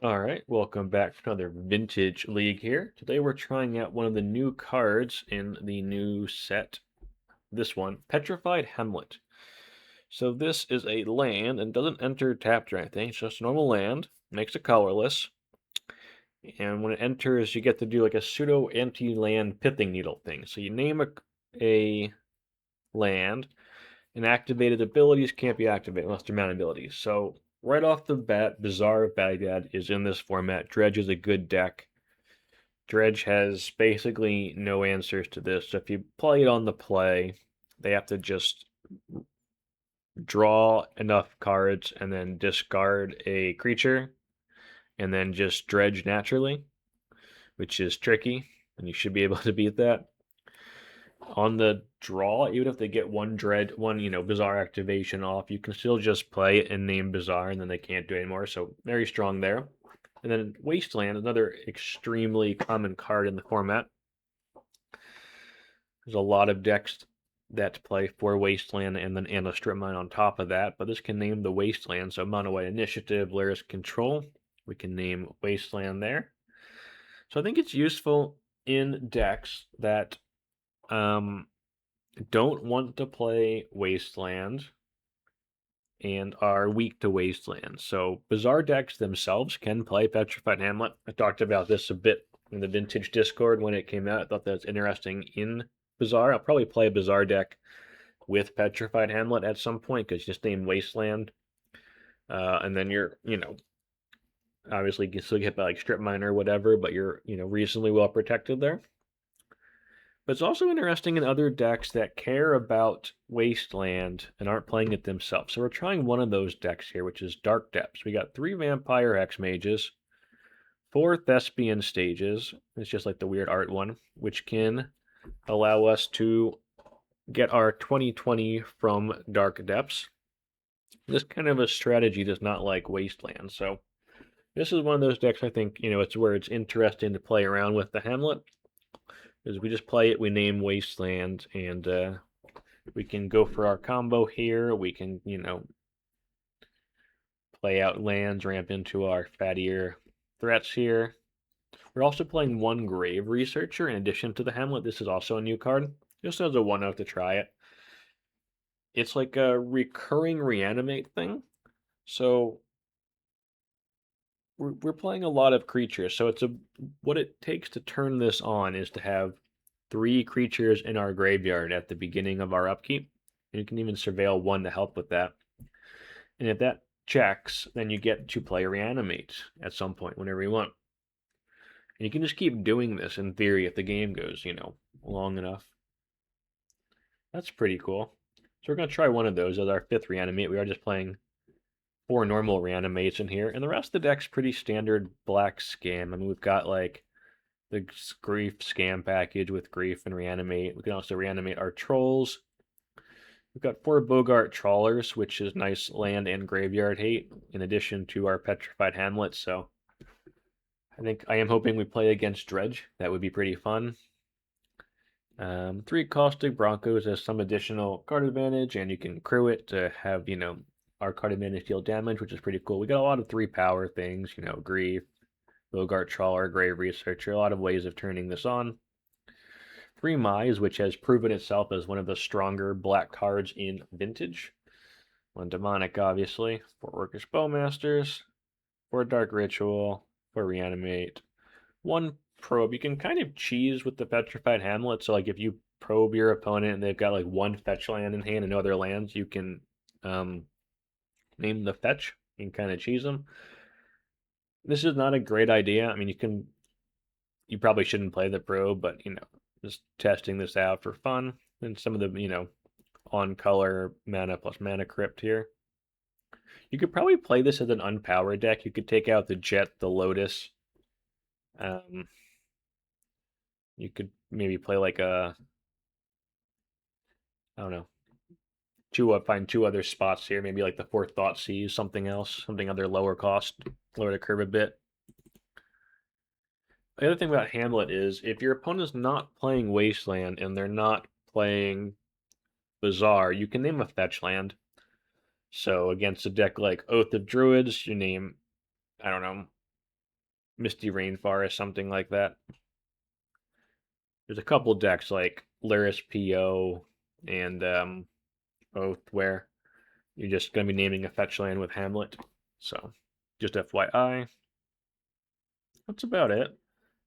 Alright, welcome back to another Vintage League here. Today we're trying out one of the new cards in the new set. This one, Petrified Hamlet. So this is a land and doesn't enter tapped or anything. It's just a normal land, makes it colorless. And when it enters, you get to do like a pseudo anti-land pithing needle thing. So you name a land, and activated abilities can't be activated unless they're mana abilities. So right off the bat, Bazaar of Baghdad is in this format. Dredge is a good deck. Dredge has basically no answers to this. So if you play it on the play, they have to just draw enough cards and then discard a creature and then just dredge naturally, which is tricky, and you should be able to beat that. On the draw, even if they get one Bazaar activation off, you can still just play it and name Bazaar, and then they can't do it anymore. So very strong there. And then Wasteland, another extremely common card in the format. There's a lot of decks that play for Wasteland and then a strip mine on top of that, but this can name the Wasteland. So Mono White Initiative, Lurrus Control, we can name Wasteland there. So I think it's useful in decks that don't want to play Wasteland and are weak to Wasteland. So Bazaar decks themselves can play Petrified Hamlet. I talked about this a bit in the Vintage Discord when it came out. I thought that was interesting in Bazaar. I'll probably play a Bazaar deck with Petrified Hamlet at some point because you just name Wasteland. And then you're, obviously you can still get by like Strip Mine or whatever, but you're, reasonably well protected there. But it's also interesting in other decks that care about Wasteland and aren't playing it themselves. So we're trying one of those decks here, which is Dark Depths. We got 3 Vampire Hexmages, 4 Thespian stages. It's just like the weird art one, which can allow us to get our 2020 from Dark Depths. This kind of a strategy does not like Wasteland, so this is one of those decks I think, it's where it's interesting to play around with the Hamlet. Is we just play it, we name Wasteland, and we can go for our combo here. We can, play out lands, ramp into our fattier threats here. We're also playing 1 Grave Researcher in addition to the Hamlet. This is also a new card, just as a 1-0 to try it. It's like a recurring reanimate thing. So we're playing a lot of creatures. So what it takes to turn this on is to have 3 creatures in our graveyard at the beginning of our upkeep. And you can even surveil 1 to help with that. And if that checks, then you get to play Reanimate at some point whenever you want. And you can just keep doing this in theory if the game goes, long enough. That's pretty cool. So we're going to try one of those as our 5th Reanimate. We are just playing 4 normal Reanimates in here. And the rest of the deck's pretty standard black scam. I mean, we've got like the Grief scam package with Grief and Reanimate. We can also reanimate our Trolls. We've got 4 Boggart Trawlers, which is nice land and graveyard hate, in addition to our Petrified Hamlet. So I am hoping we play against Dredge. That would be pretty fun. 3 Caustic Broncos has some additional card advantage, and you can crew it to have, our card advantage deal damage, which is pretty cool. We got a lot of 3 power things, Grief, Boggart Trawler, Grave Researcher, a lot of ways of turning this on. 3 Mize, which has proven itself as one of the stronger black cards in Vintage. 1 Demonic, obviously. 4 Orcish Bowmasters. 4 Dark Ritual. 4 Reanimate. 1 Probe. You can kind of cheese with the Petrified Hamlet, so like if you probe your opponent and they've got like 1 fetch land in hand and no other lands, you can name the fetch and kind of cheese them. This is not a great idea. I mean, you probably shouldn't play the probe, but just testing this out for fun. And some of the, on color mana plus Mana Crypt here. You could probably play this as an unpowered deck. You could take out the Jet, the Lotus. You could maybe play like I don't know, find 2 other spots here. Maybe like the 4th Thoughtseize, something else, something other lower cost, lower the curve a bit. The other thing about Hamlet is if your opponent's not playing Wasteland and they're not playing Bazaar, you can name a fetch land. So against a deck like Oath of Druids, you name, I don't know, Misty Rainforest, something like that. There's a couple decks like Lurrus PO and Oath where you're just going to be naming a fetch land with Hamlet. So, just FYI. That's about it.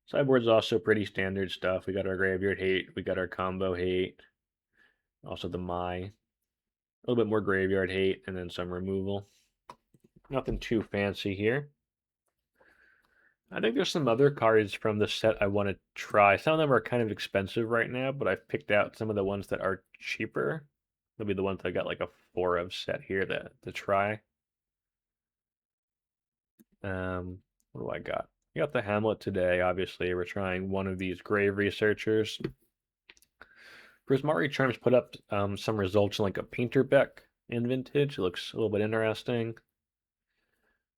Sideboard's also pretty standard stuff. We got our Graveyard Hate, we got our Combo Hate, also the Mai. A little bit more Graveyard Hate, and then some removal. Nothing too fancy here. I think there's some other cards from the set I want to try. Some of them are kind of expensive right now, but I've picked out some of the ones that are cheaper. They'll be the ones I got like a 4 of set here to try. What do I got? I got the Hamlet today, obviously. We're trying one of these Grave Researchers. Prismari Charms put up some results in like a painter deck in Vintage. It looks a little bit interesting.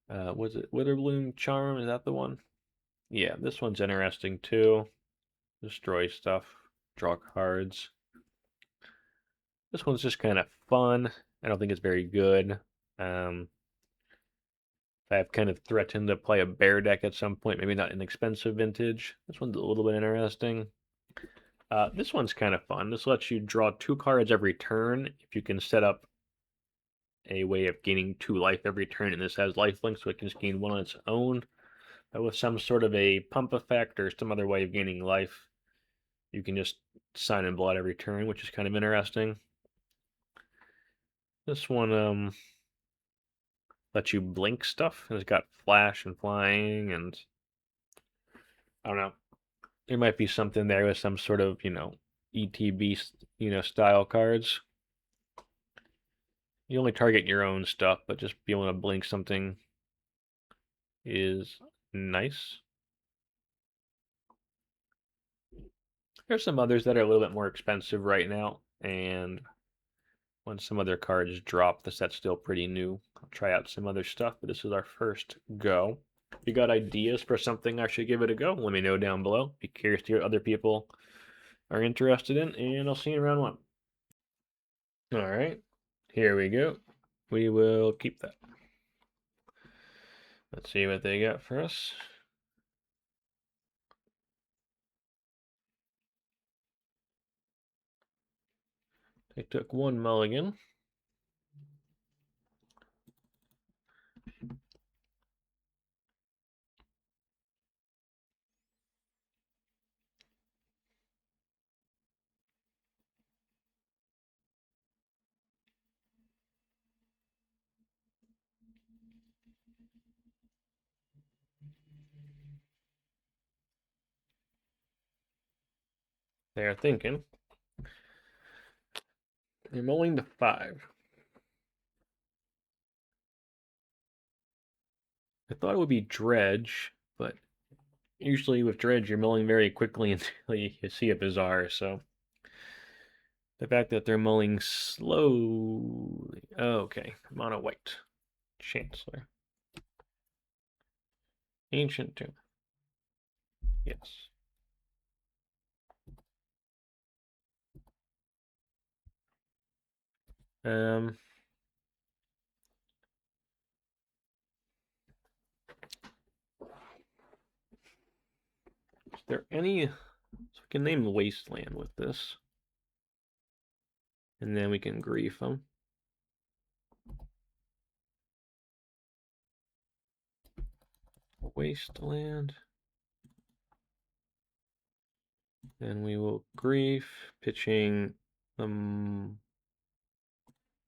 Was it Witherbloom Charm? Is that the one? Yeah, this one's interesting too. Destroy stuff, draw cards. This one's just kind of fun. I don't think it's very good. I've kind of threatened to play a bear deck at some point, maybe not an expensive Vintage. This one's a little bit interesting. This one's kind of fun. This lets you draw 2 cards every turn if you can set up a way of gaining 2 life every turn, and this has lifelink, so it can just gain 1 on its own. But with some sort of a pump effect or some other way of gaining life, you can just sign in blood every turn, which is kind of interesting. This one lets you blink stuff. It's got flash and flying, and I don't know. There might be something there with some sort of, ETB, style cards. You only target your own stuff, but just being able to blink something is nice. There's some others that are a little bit more expensive right now, and when some other cards drop, the set's still pretty new. I'll try out some other stuff, but this is our first go. If you got ideas for something I should give it a go, let me know down below. Be curious to hear what other people are interested in, and I'll see you in round 1. All right, here we go. We will keep that. Let's see what they got for us. They took 1 mulligan. They're thinking. They're mulling to 5. I thought it would be Dredge, but usually with Dredge, you're mulling very quickly until you see a Bazaar, so the fact that they're mulling slowly. Okay, Mono White. Chancellor. Ancient Tomb. Yes. Is there any... So we can name the Wasteland with this. And then we can grief them. Wasteland. Then we will grief, pitching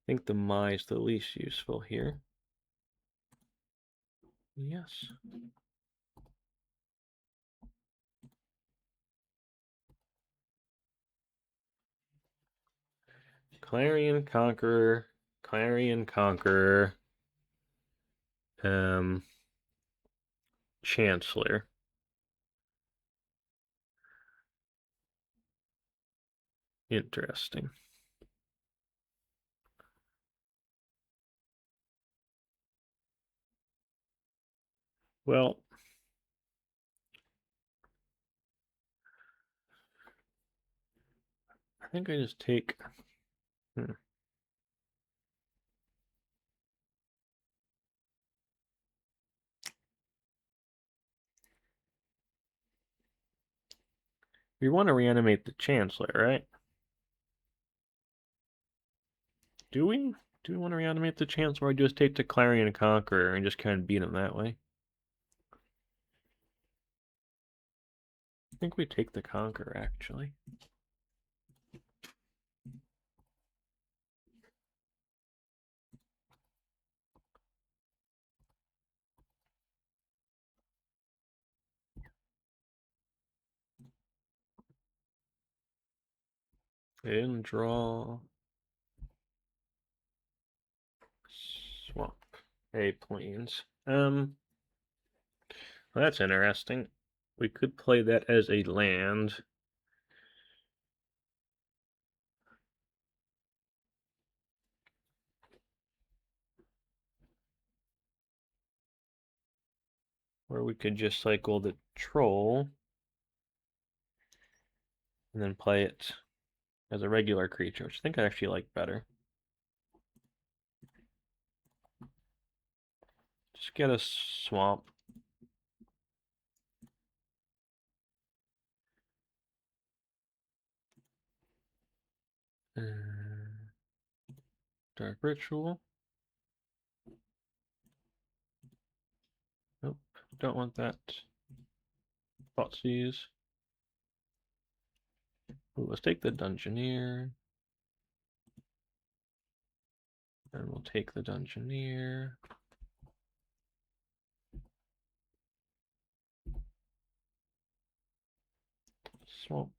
I think the Mai is the least useful here. Yes. Clarion Conqueror, Clarion Conqueror, Chancellor. Interesting. Well, I think I just take... We want to reanimate the Chancellor, right? Do we? Do we want to reanimate the Chancellor or just take the Clarion Conqueror and just kind of beat him that way? I think we take the Conqueror, actually. And draw. Swamp. A plains. That's interesting. We could play that as a land. Or we could just cycle the Troll and then play it as a regular creature, which I think I actually like better. Just get a swamp. Dark Ritual. Nope, don't want that. Thoughtseize. Ooh, let's take the Dungeoneer. And we'll take the Dungeoneer. Swamp.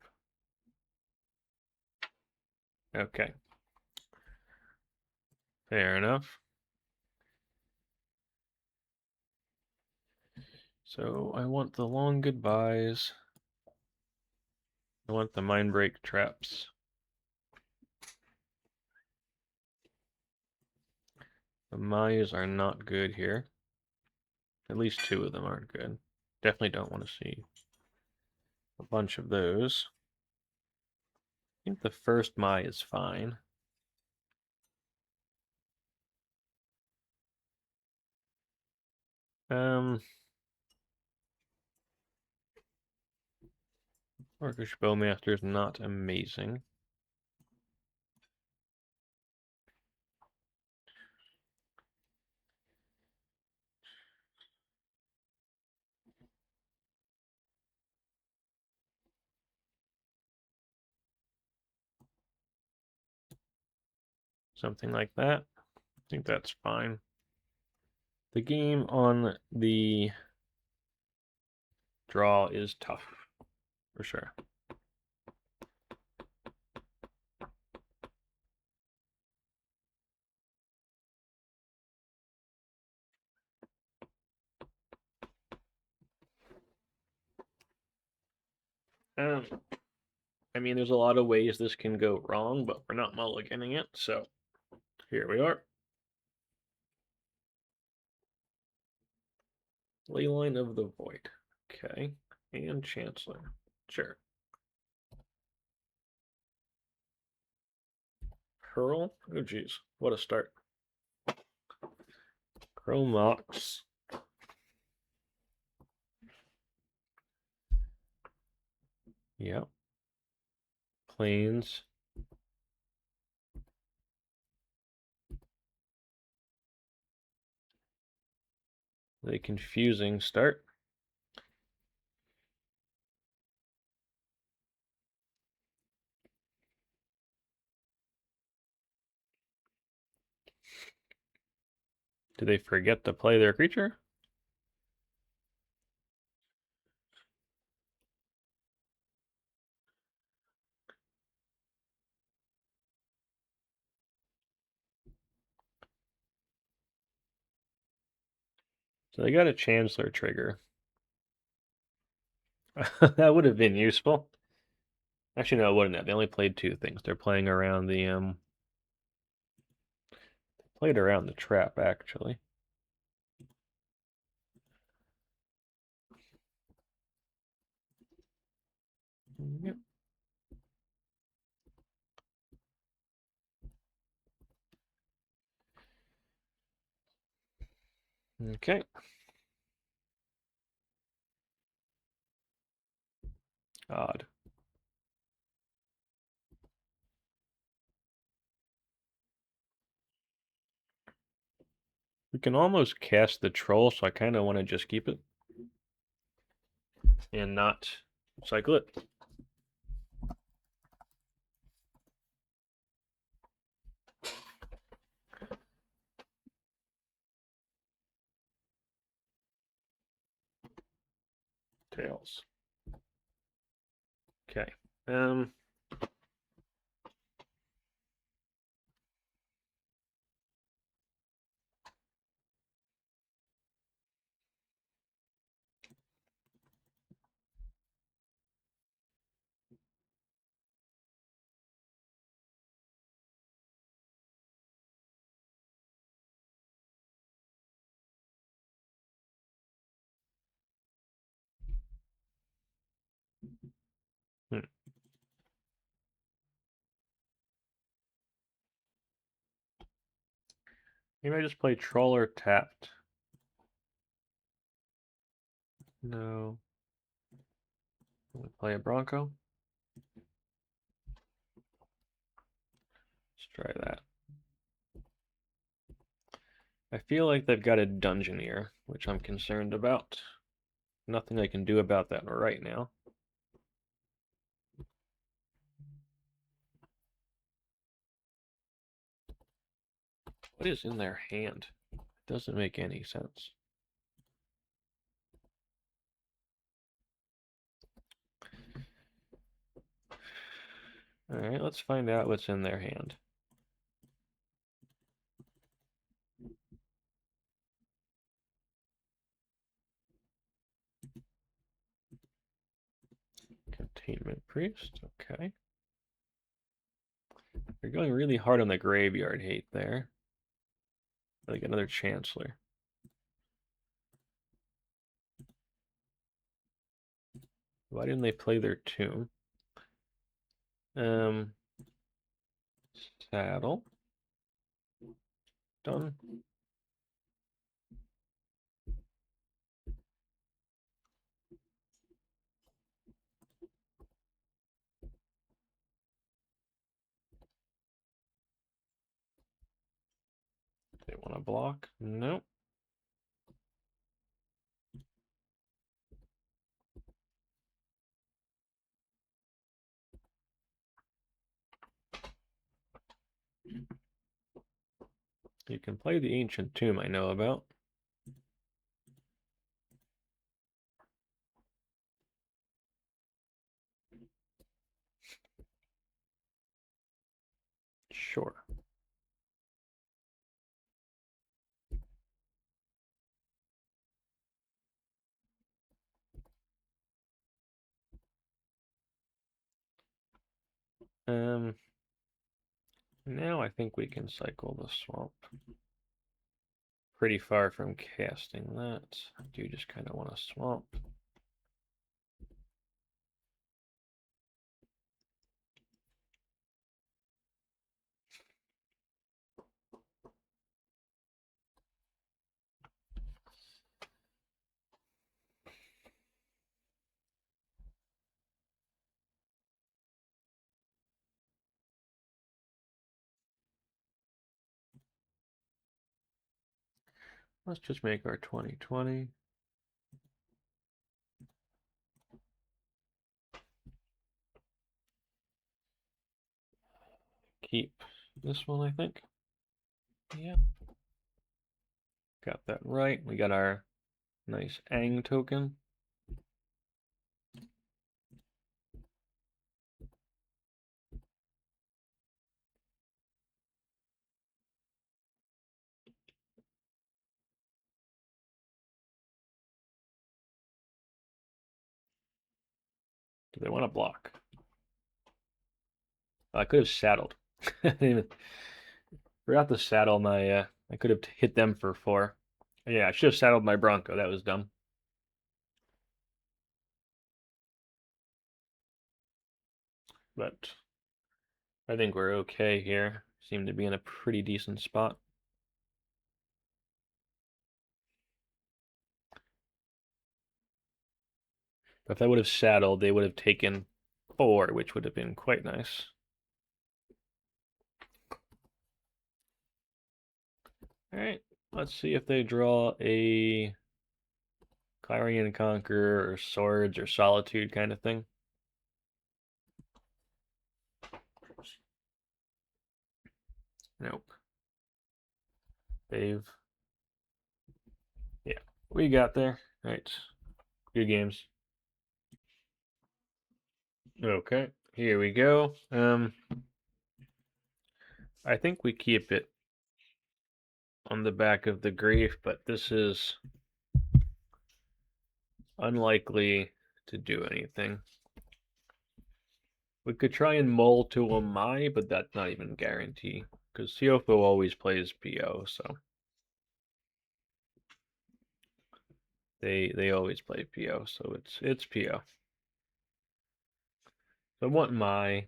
Okay. Fair enough. So I want the long goodbyes. I want the Mindbreak Traps. The Mayas are not good here. At least two of them aren't good. Definitely don't want to see a bunch of those. I think the first Maya is fine. Orcish Bowmasters not amazing. Something like that. I think that's fine. The game on the draw is tough, for sure. I mean, there's a lot of ways this can go wrong, but we're not mulliganing it, so here we are. Leyline of the Void. Okay. And Chancellor. Sure. Hurl? Oh, geez. What a start. Mox. Yep. Plains. A confusing start. Do they forget to play their creature? So they got a Chancellor trigger. That would have been useful. Actually, no, it wouldn't have. They only played two things. They're playing around the played around the trap actually. Yep. Okay. Odd. We can almost cast the troll, so I kind of want to just keep it and not cycle it. Tails. Okay. Maybe I just play Trawler tapped. No. Play a Bronco. Let's try that. I feel like they've got a Dungeoneer, which I'm concerned about. Nothing I can do about that right now. What is in their hand? It doesn't make any sense. Alright, let's find out what's in their hand. Containment Priest, okay. They're going really hard on the graveyard hate there. Like another Chancellor. Why didn't they play their tomb? Saddle. Done. They want to block? Nope. You can play the Ancient Tomb I know about. Sure. Now I think we can cycle the swamp. Pretty far from casting that. I do just kind of want to swamp. Let's just make our 2020. Keep this one, I think. Yeah. Got that right. We got our nice Ang token. Do they want to block? I could have saddled. Forgot to saddle my, I could have hit them for 4. Yeah, I should have saddled my Bronco. That was dumb. But I think we're okay here. Seem to be in a pretty decent spot. But if I would have saddled, they would have taken 4, which would have been quite nice. All right, Let's see if they draw a Clarion Conqueror or Swords or Solitude kind of thing. Nope. Dave. Yeah, we got there. Right. Good games. Okay, here we go. I think we keep it on the back of the Grief, but this is unlikely to do anything. We could try and mull to a Mai, but that's not even a guarantee, because Siofo always plays PO, so they always play PO, so it's PO. So I want Mai.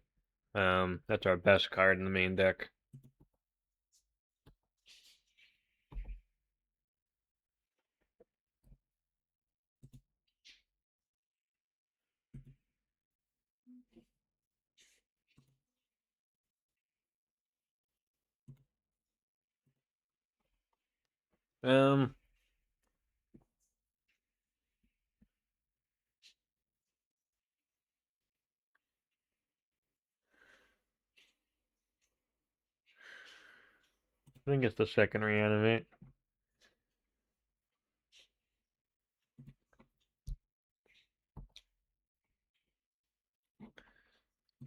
That's our best card in the main deck. I think it's the second Reanimate.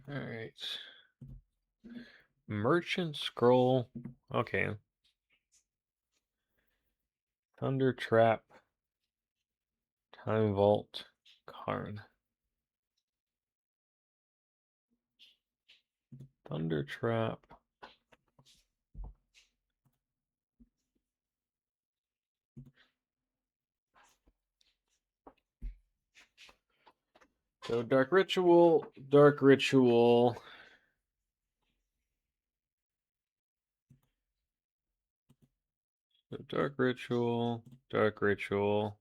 Alright. Merchant Scroll. Okay. Thunder Trap. Time Vault. Karn. Thunder Trap. So Dark Ritual, Dark Ritual. So Dark Ritual, Dark Ritual.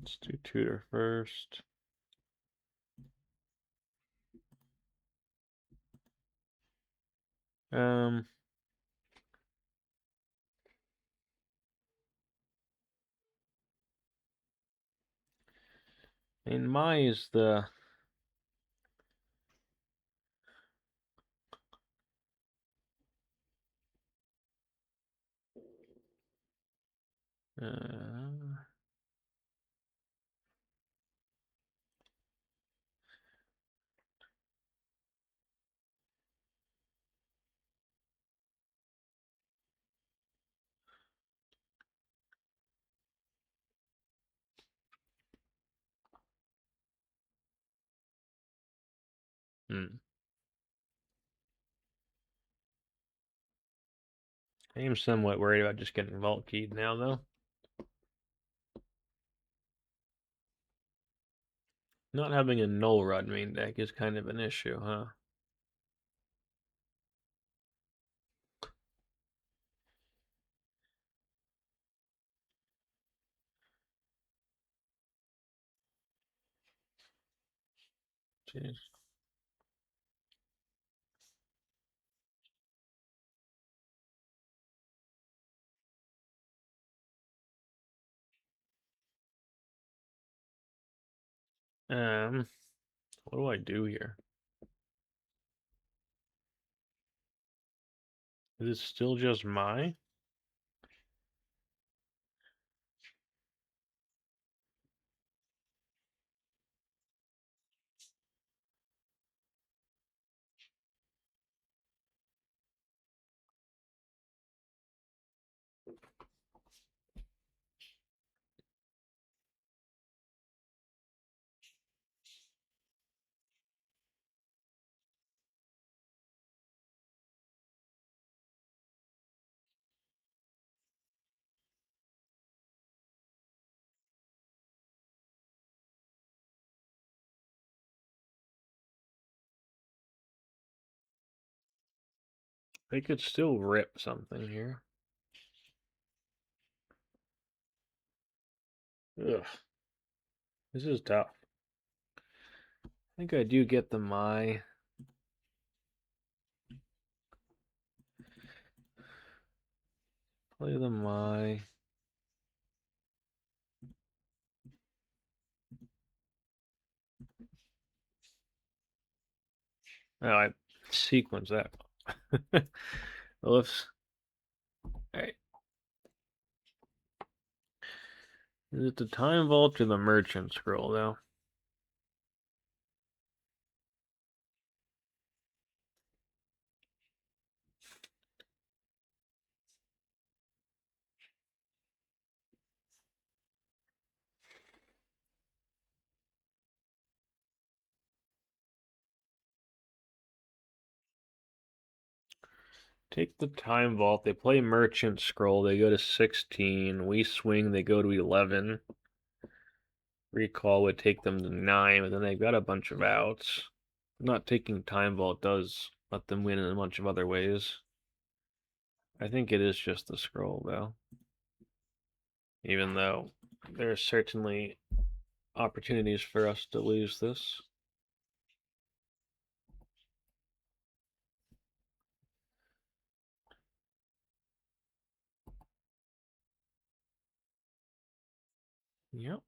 Let's do Tutor first. Um, and Mai is the uh, hmm. I am somewhat worried about just getting Vault Keyed now, though. Not having a Null Rod main deck is kind of an issue, huh? Jeez. What do I do here? Is it still just Mai? They could still rip something here. Ugh. This is tough. I think I do get the Mai. Play the Mai. Oh, I sequence that. Well, let's. Alright. Is it the Time Vault or the Merchant Scroll, though? Take the Time Vault. They play Merchant Scroll. They go to 16. We swing. They go to 11. Recall would take them to 9, but then they've got a bunch of outs. Not taking Time Vault does let them win in a bunch of other ways. I think it is just the scroll, though. Even though there are certainly opportunities for us to lose this. Yep.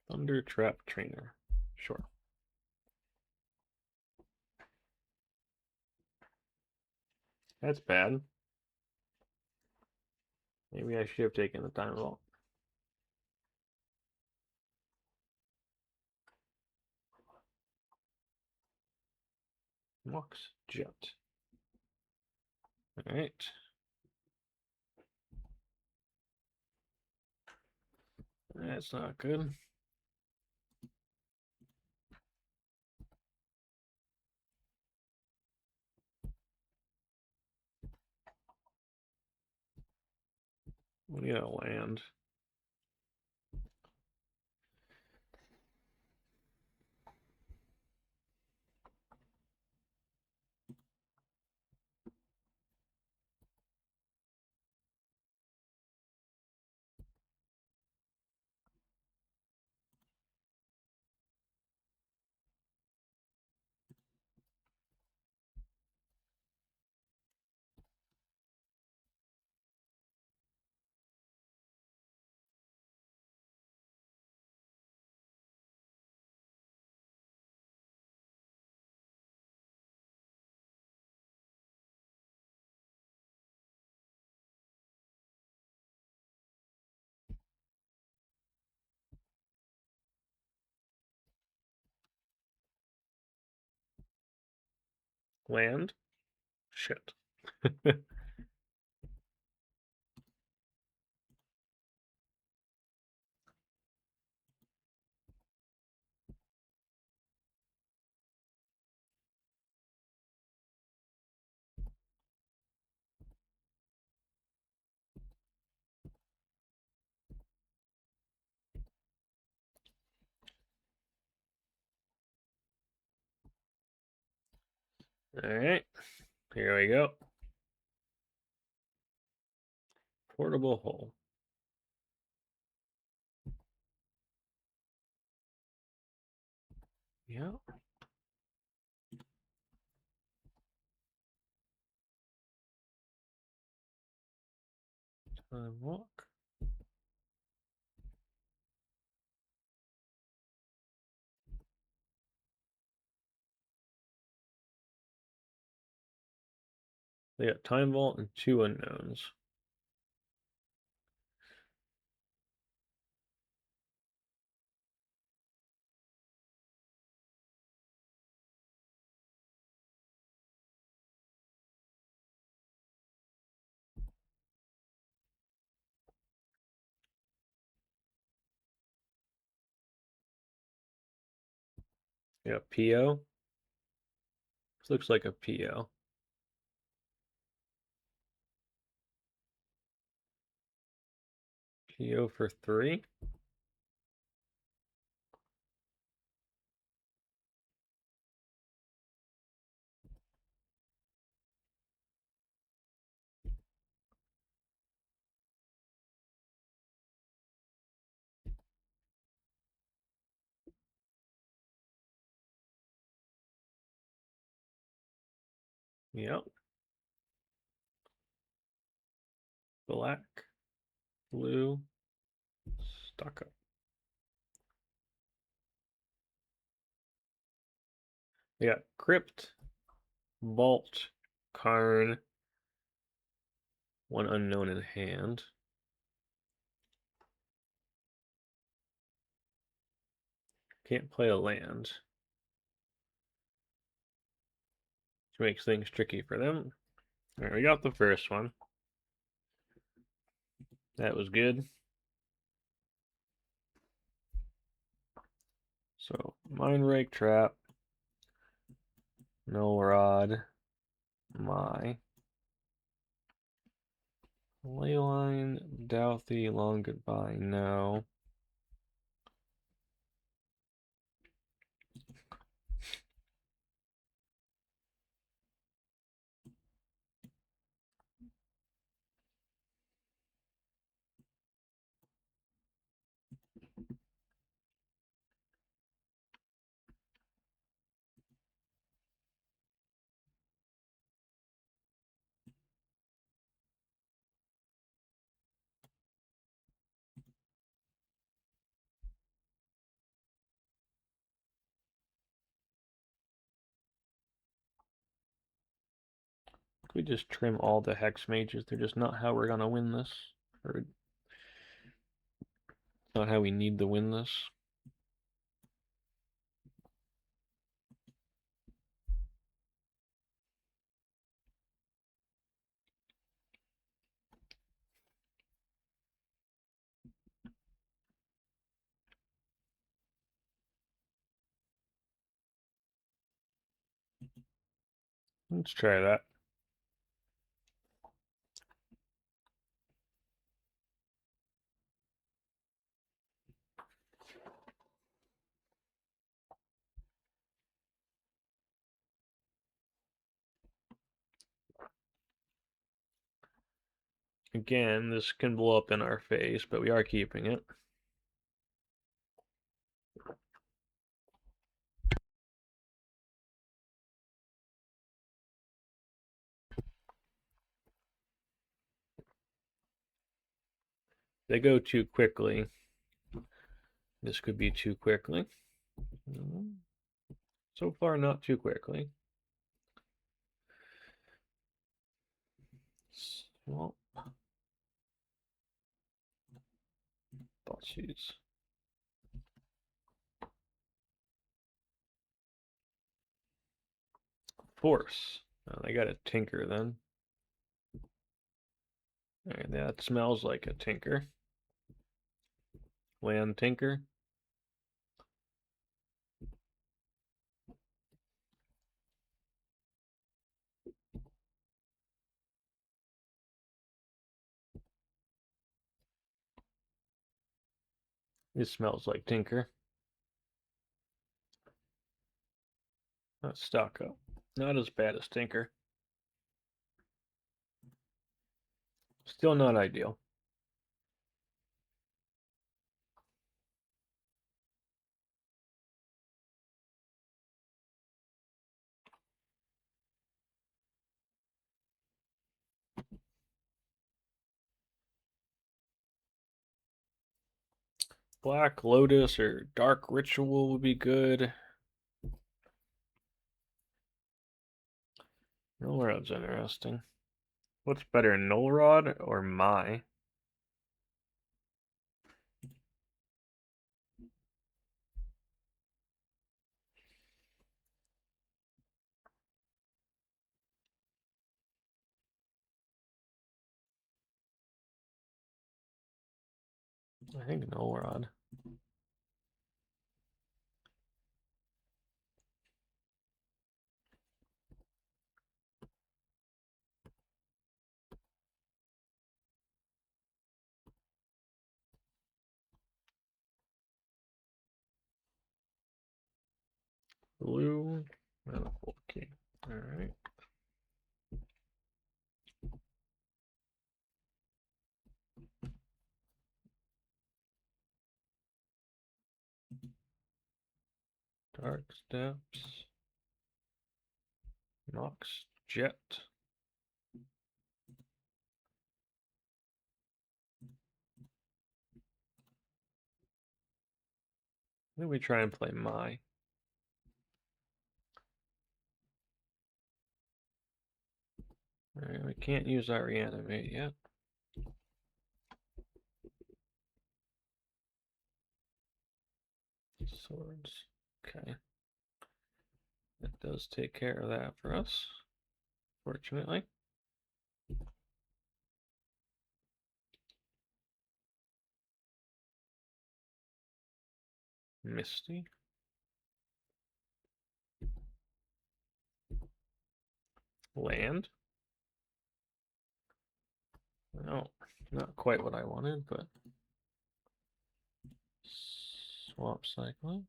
Thunder Trap Trainer. Sure. That's bad. Maybe I should have taken the Time Vault. Mox Jet. Alright. That's not good. We need a land. Land? Shit. Alright. Here we go. Portable hole. Yeah. Time walk. They got Time Vault and 2 unknowns. Yeah, PO. This looks like a PO. PO for 3. Yep. Black, blue, stucco. We got Crypt, Bolt, Karn, one unknown in hand. Can't play a land. Which makes things tricky for them. Alright, we got the first one. That was good. So, Mindbreak Trap, Null Rod, my Leyline, Dauthi, long goodbye, no. We just trim all the hex mages. They're just not how we're gonna win this. Or not how we need to win this. Let's try that. Again, this can blow up in our face, but we are keeping it. They go too quickly. This could be too quickly. So far, not too quickly. Swamp. Thoughtseize. Force. Oh, they got a tinker then. Alright, that smells like a tinker. Land tinker. It smells like tinker. Not stucco. Not as bad as tinker. Still not ideal. Black Lotus or Dark Ritual would be good. Null Rod's interesting. What's better, Null Rod or My? I think Null Rod. Blue. Okay. Alright. Dark Steps. Mox Jet. Then we try and play Mai. Alright, we can't use our Reanimate yet. Swords. Okay. That does take care of that for us, fortunately. Misty. Land. No, not quite what I wanted, but swamp cycling.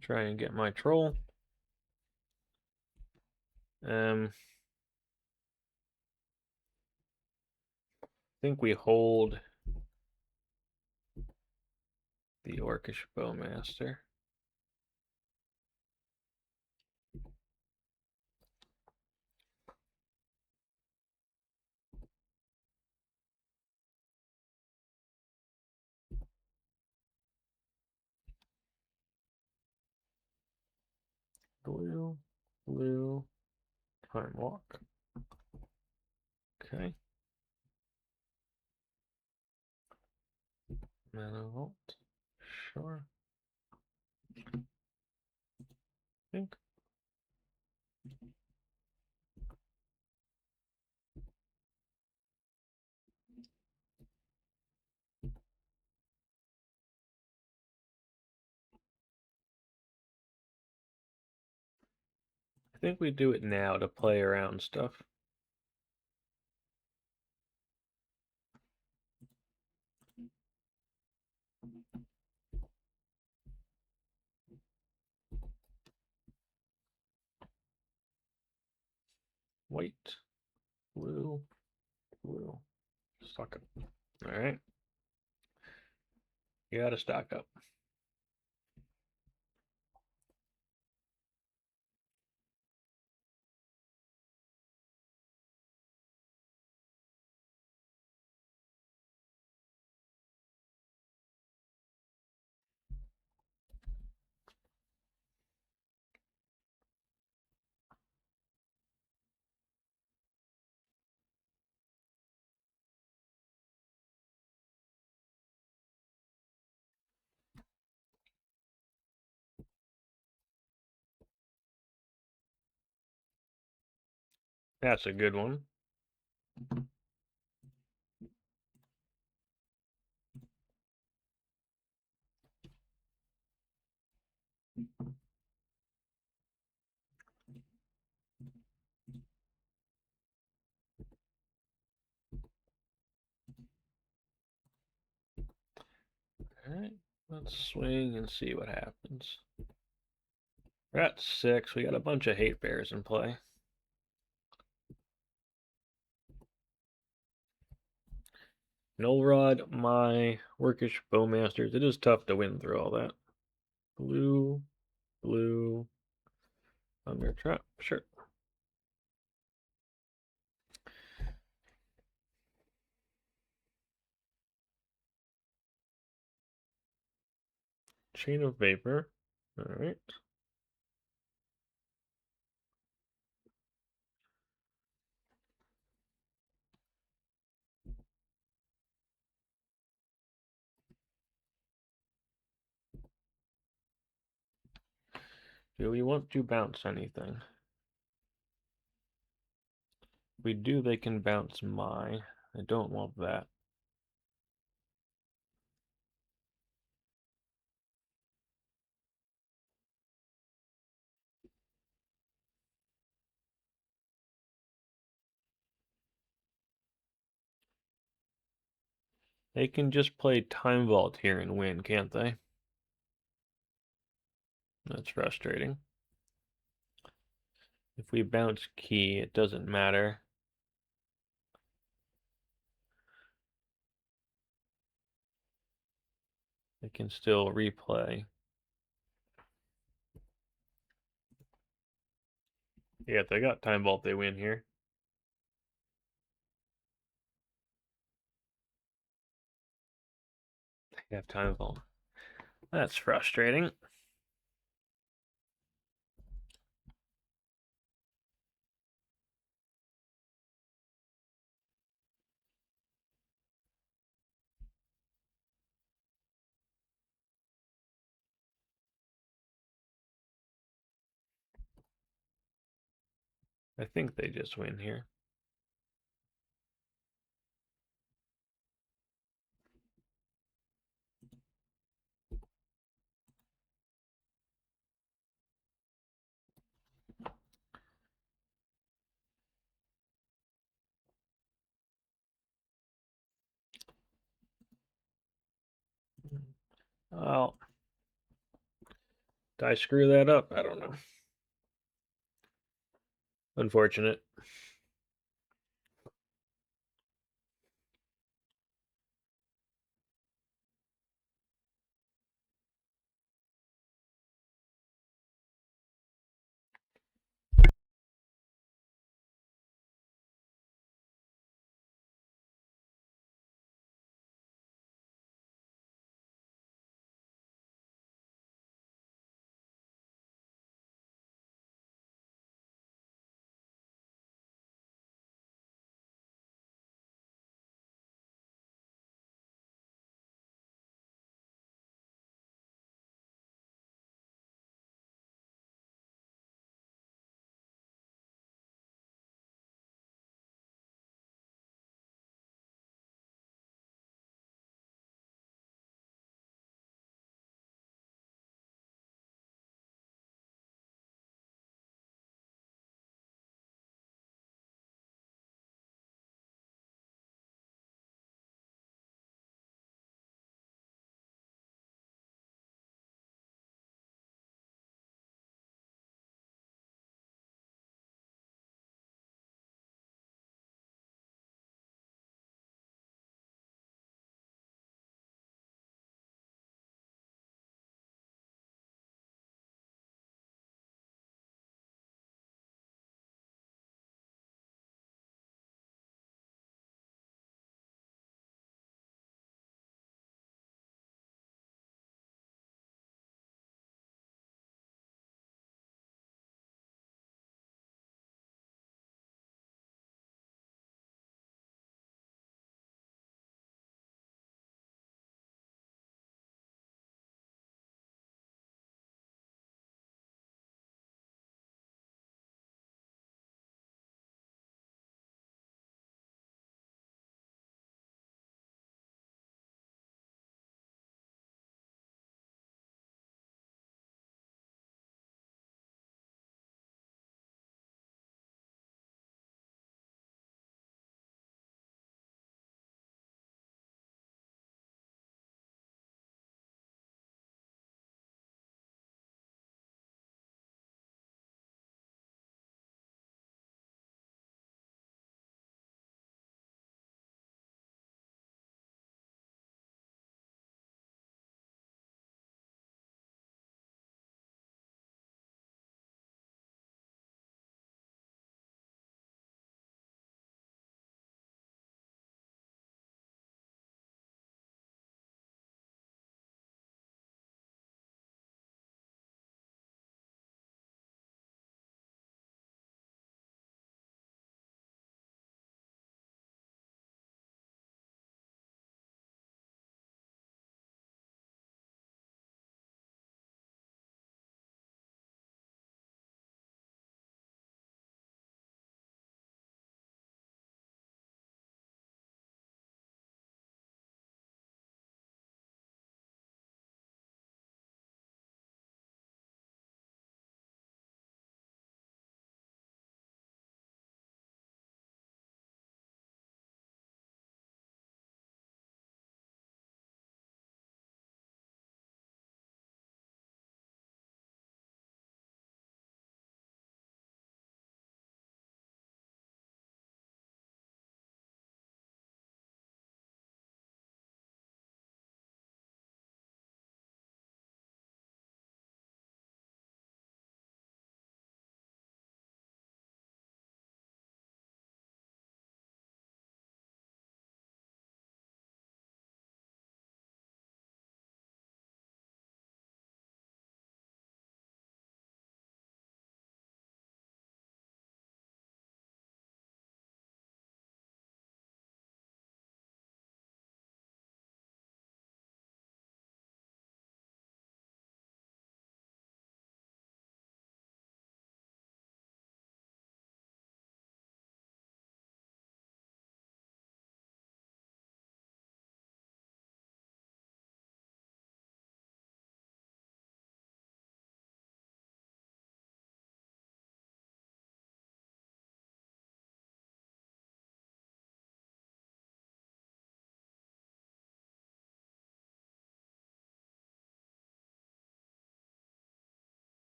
Try and get my troll. I think we hold the Orcish Bowmaster. Blue, blue, time walk. Okay. Mana vault. Sure. Think. I think we do it now to play around stuff. White, blue, blue. Stock up. All right. You gotta stock up. That's a good one. Alright, let's swing and see what happens. We're at 6. We got a bunch of hate bears in play. Null Rod, my Orcish Bowmasters. It is tough to win through all that. Blue, blue, Vampire Trap, sure. Chain of Vapor, alright. Do we want to bounce anything? If we do, they can bounce my. I don't want that. They can just play Time Vault here and win, can't they? That's frustrating. If we bounce key, it doesn't matter. They can still replay. Yeah, if they got Time Vault, they win here. They have Time Vault. That's frustrating. I think they just win here. Well, did I screw that up? I don't know. Unfortunate.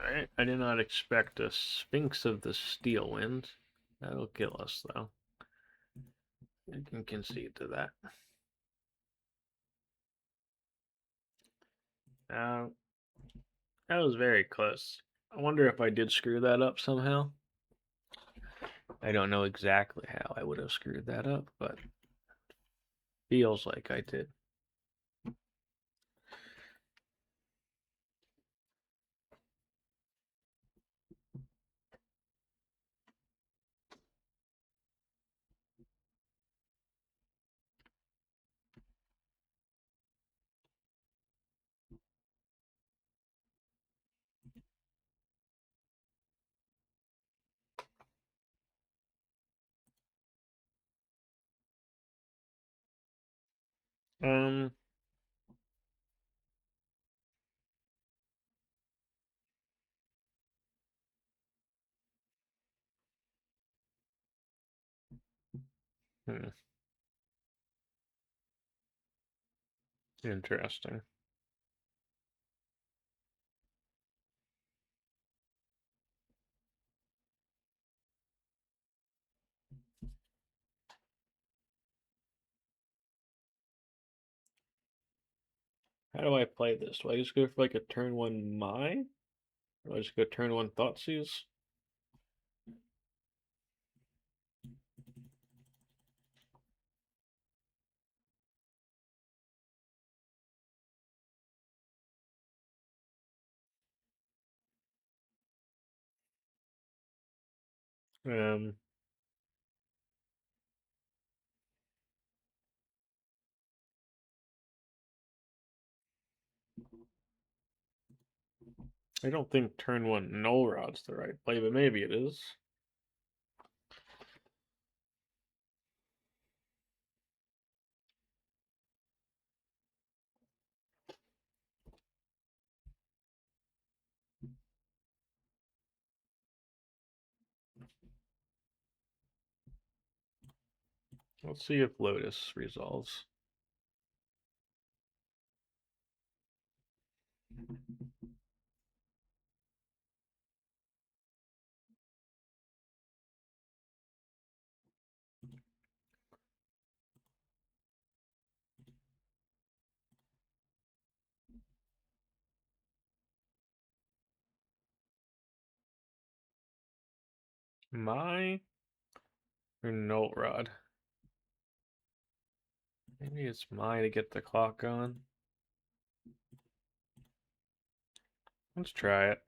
Alright, I did not expect a Sphinx of the Steel Wind. That'll kill us, though. I can concede to that. That was very close. I wonder if I did screw that up somehow. I don't know exactly how I would have screwed that up, but feels like I did. Um, hmm, interesting. How do I play this? Do I just go for like a turn one mine? Or do I just go turn one Thoughtseize? Um, I don't think turn one Null Rod's the right play, but maybe it is. Let's see if Lotus resolves. My or Null Rod? Maybe it's my to get the clock going. Let's try it.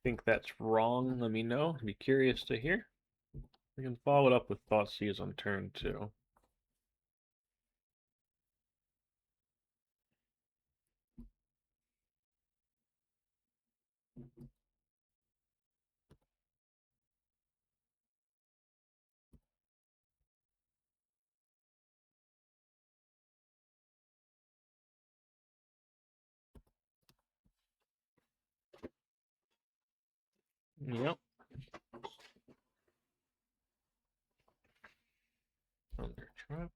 Think that's wrong, let me know. I'd be curious to hear. We can follow it up with Thoughtseize on turn 2. Yep. Under trap.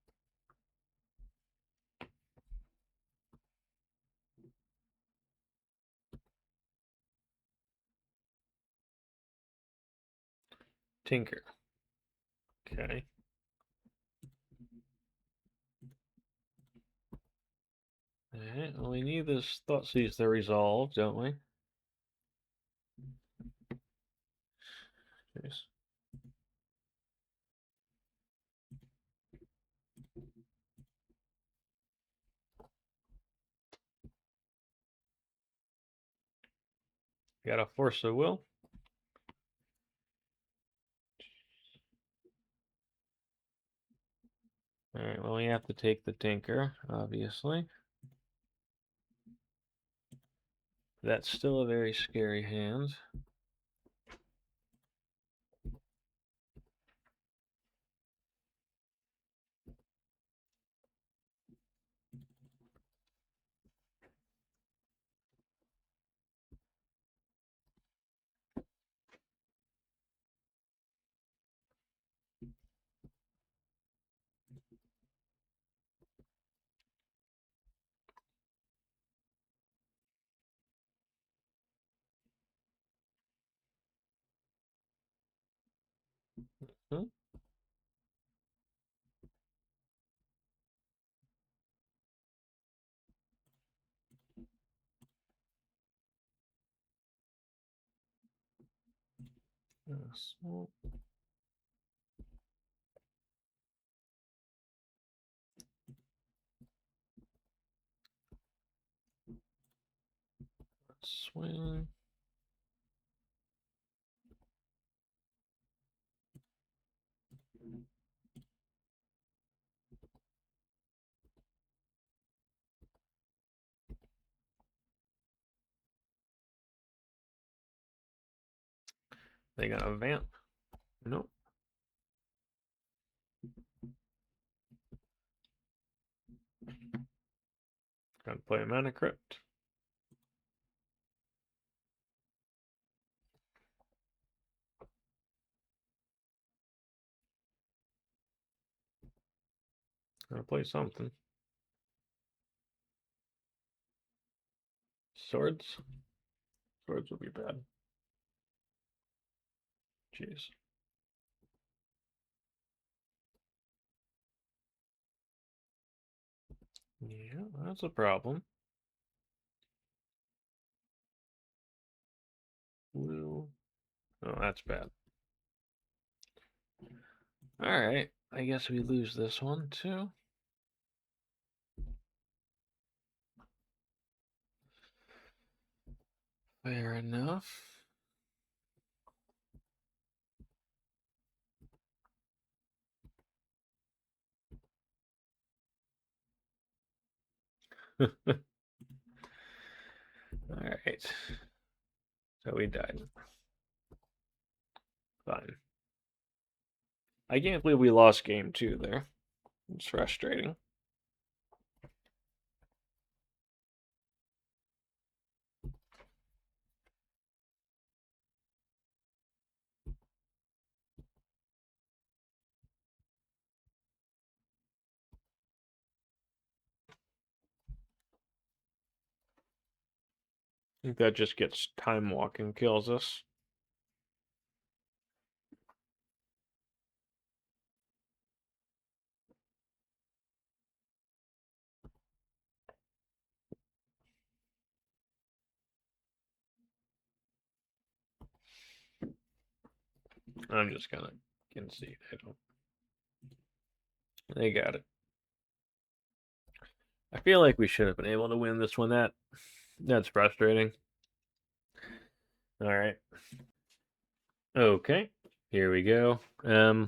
Tinker. Okay. Alright, well, we need this Thoughtseize to resolve, don't we? Jeez. Got a Force of Will. Alright, well, we have to take the Tinker, obviously. That's still a very scary hand. Small. Swing. They got a vamp. Nope. Gotta play a Mana Crypt. Gotta play something. Swords? Swords would be bad. Jeez. Yeah, that's a problem. Blue. Oh, that's bad. Alright, I guess we lose this one too. Fair enough. Alright. So we died. Fine. I can't believe we lost game 2 there. It's frustrating. I think that just gets time walking, kills us. I'm just gonna concede. I don't. They got it. I feel like we should have been able to win this one. That's frustrating. All right. Okay. Here we go. Does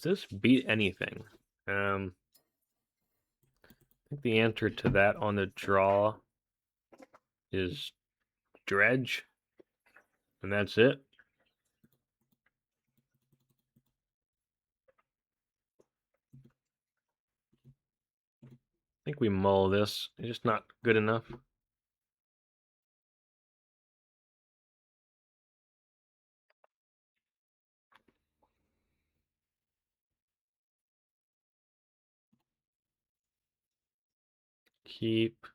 this beat anything? I think the answer to that on the draw is Dredge, and that's it. I think we mull this. It's just not good enough. Keep.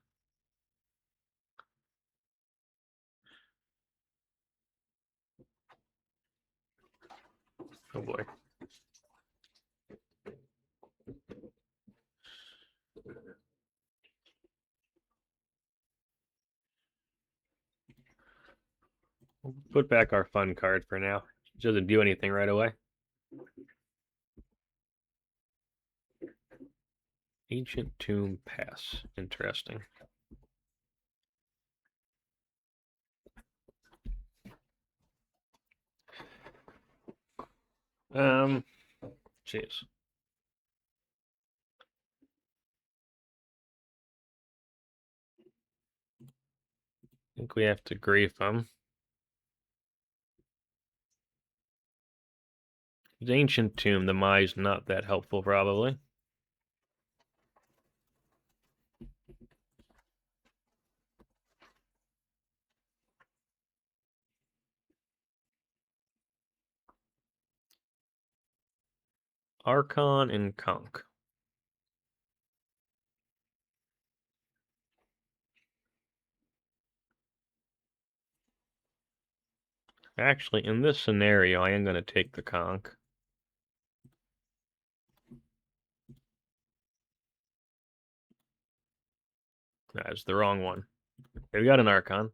Oh boy. We'll put back our fun card for now. It doesn't do anything right away. Ancient Tomb Pass. Interesting. Jeez. I think we have to grief him. The Ancient Tomb, the Mai's not that helpful, probably. Archon and Conch. Actually, in this scenario, I am going to take the Conch. That's the wrong one. We got an Archon.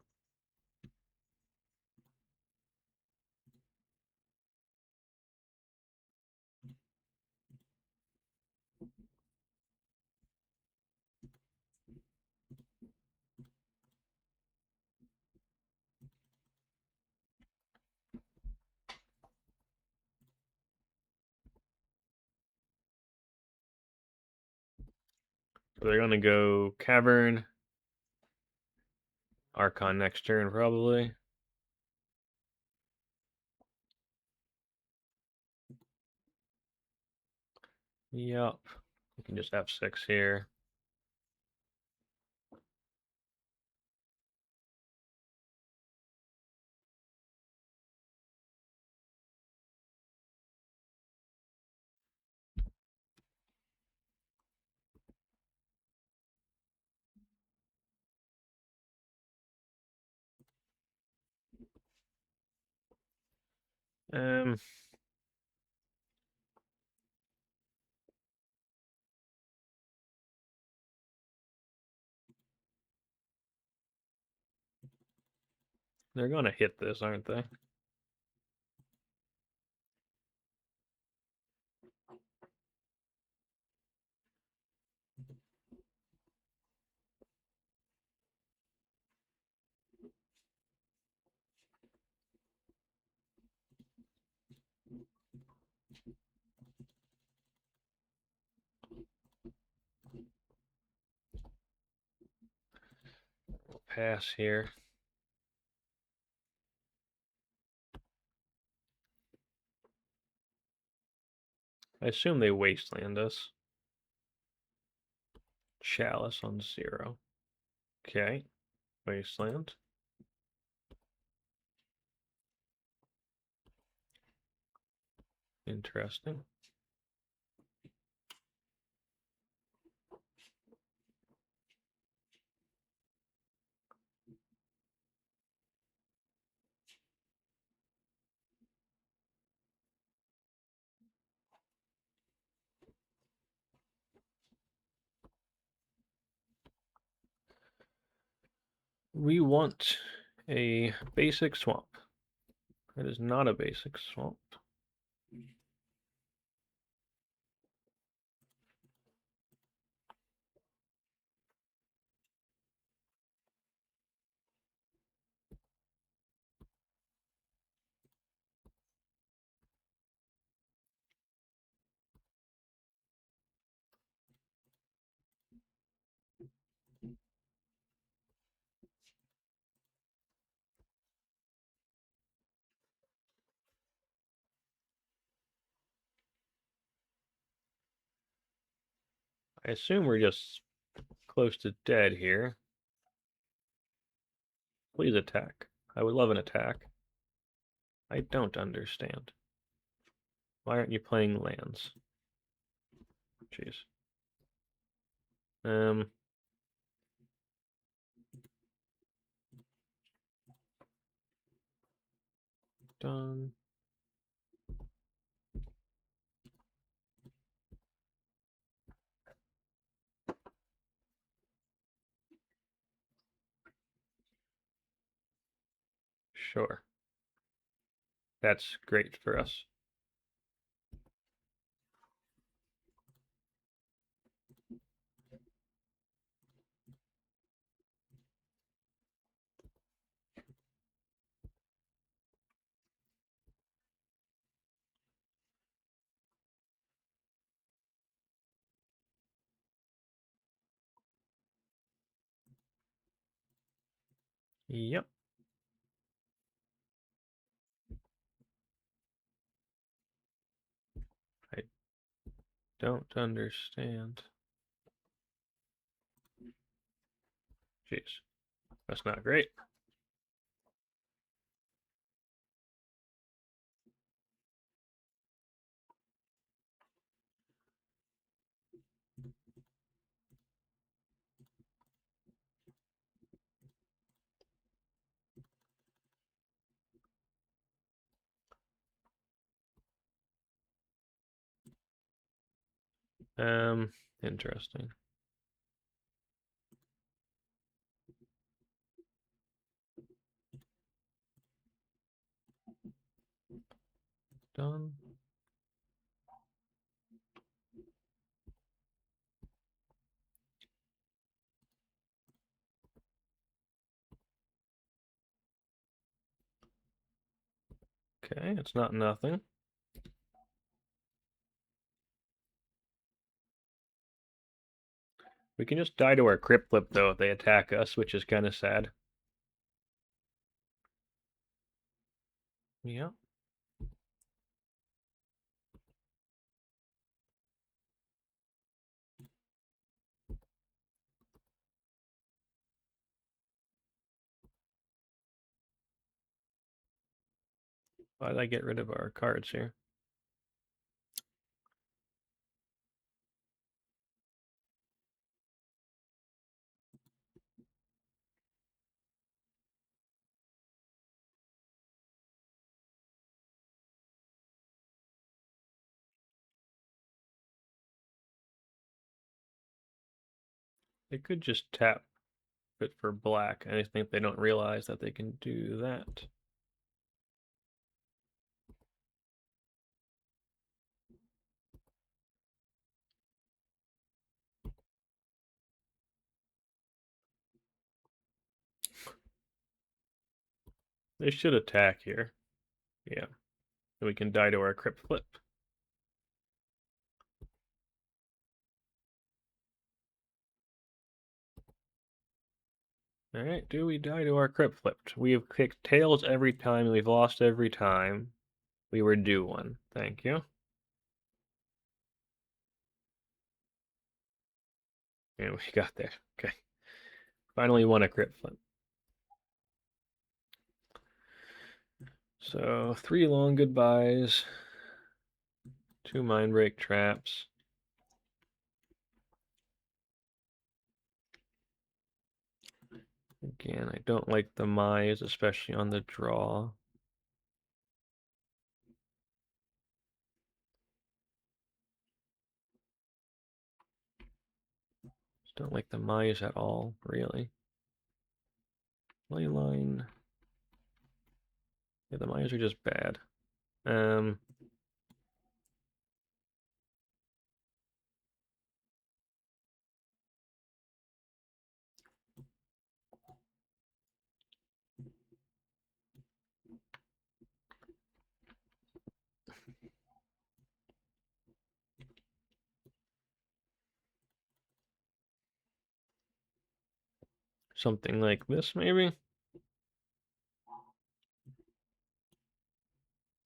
they're gonna go Cavern, Archon next turn probably. Yup. We can just F6 here. They're gonna hit this, aren't they? We'll pass here. I assume they Wasteland us. Chalice on 0. Okay. Wasteland. Interesting. We want a basic swamp. It is not a basic swamp. I assume we're just close to dead here. Please attack. I would love an attack. I don't understand. Why aren't you playing lands? Jeez. Done. Sure. That's great for us. Yep. I don't understand. Jeez. That's not great. Interesting. Done. Okay, it's not nothing. We can just die to our Crypt Flip, though, if they attack us, which is kind of sad. Yeah. Why did I get rid of our cards here? They could just tap it for black. I think they don't realize that they can do that. They should attack here. Yeah. And we can die to our Crypt Flip. Alright, do we die to our Crypt Flip? We have kicked tails every time, we've lost every time. We were due one. Thank you. And we got there. Okay. Finally won a Crypt Flip. So 3 long goodbyes, 2 Mindbreak Traps. Again, I don't like the Mize, especially on the draw. Just don't like the Mize at all, really. Leyline. Yeah, the Mize are just bad. Something like this, maybe?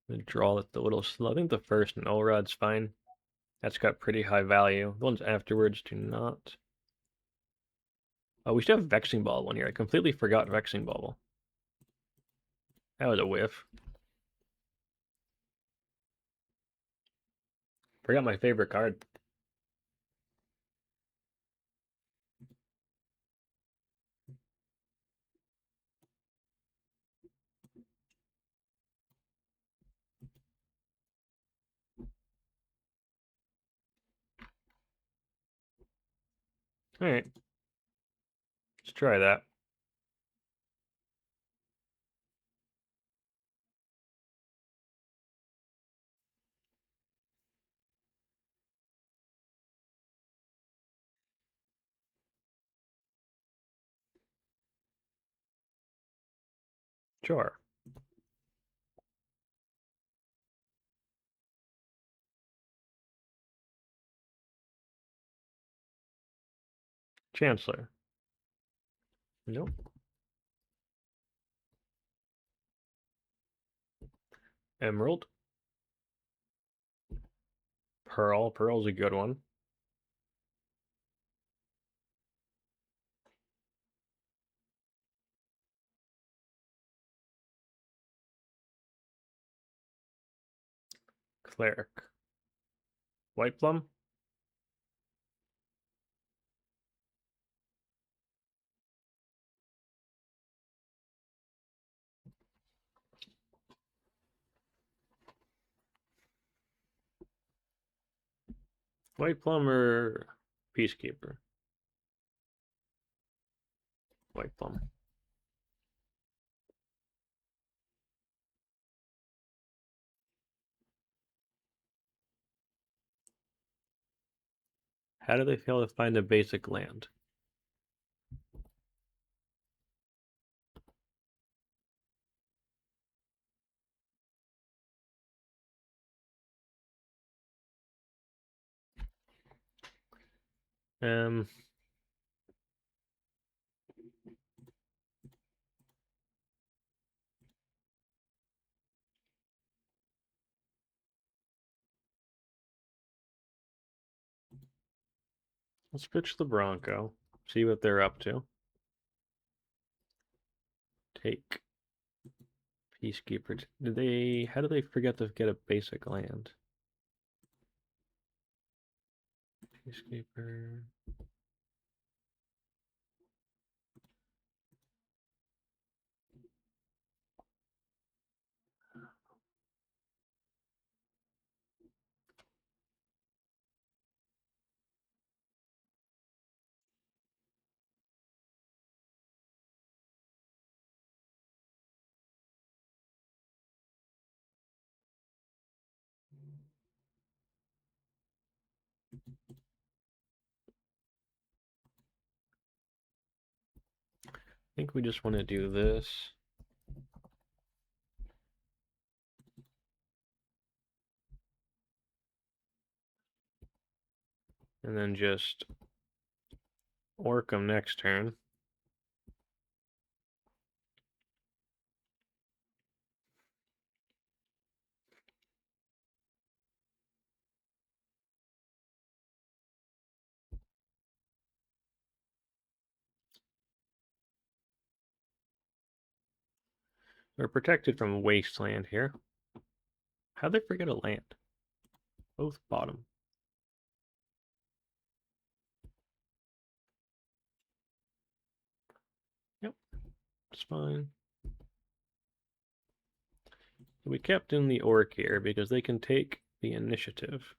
The draw it a little slow. I think the first null rod's fine. That's got pretty high value. The ones afterwards do not. Oh, we should have Vexing Ball one here. I completely forgot Vexing Ball. That was a whiff. Forgot my favorite card. Alright. Let's try that. Sure. Chancellor. Nope. Emerald. Pearl. Pearl's a good one. Cleric. White Plum. White Plum or Peacekeeper? White Plum. How do they fail to find a basic land? Um, Let's pitch the Bronco. See what they're up to. Take Peacekeeper. How did they forget to get a basic land? Peacekeeper. I think we just want to do this. And then just orc them next turn. We're protected from Wasteland here. How'd they forget a land? Both bottom. Yep, it's fine. We kept in the orc here because they can take the initiative.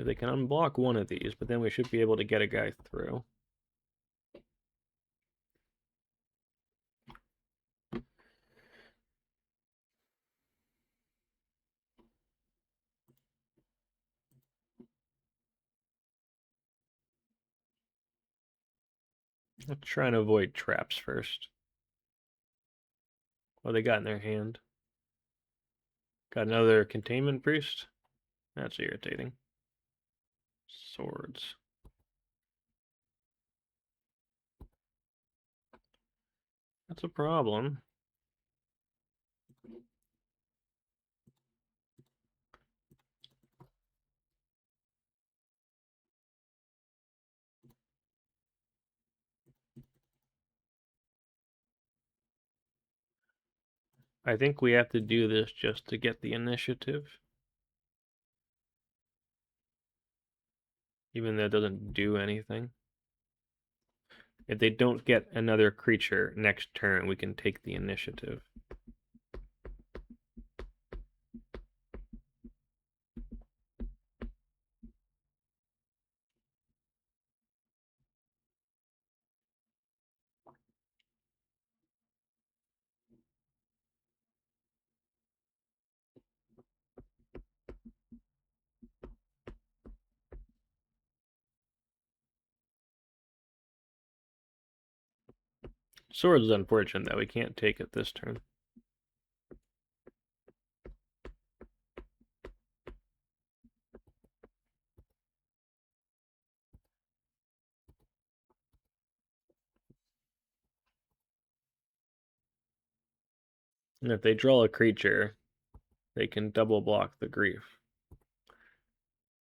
They can unblock one of these, but then we should be able to get a guy through. Let's try and avoid traps first. What they got in their hand? Got another containment priest? That's irritating. Swords. That's a problem. I think we have to do this just to get the initiative. Even though it doesn't do anything. If they don't get another creature next turn, we can take the initiative. Swords is unfortunate that we can't take it this turn. And if they draw a creature, they can double block the grief.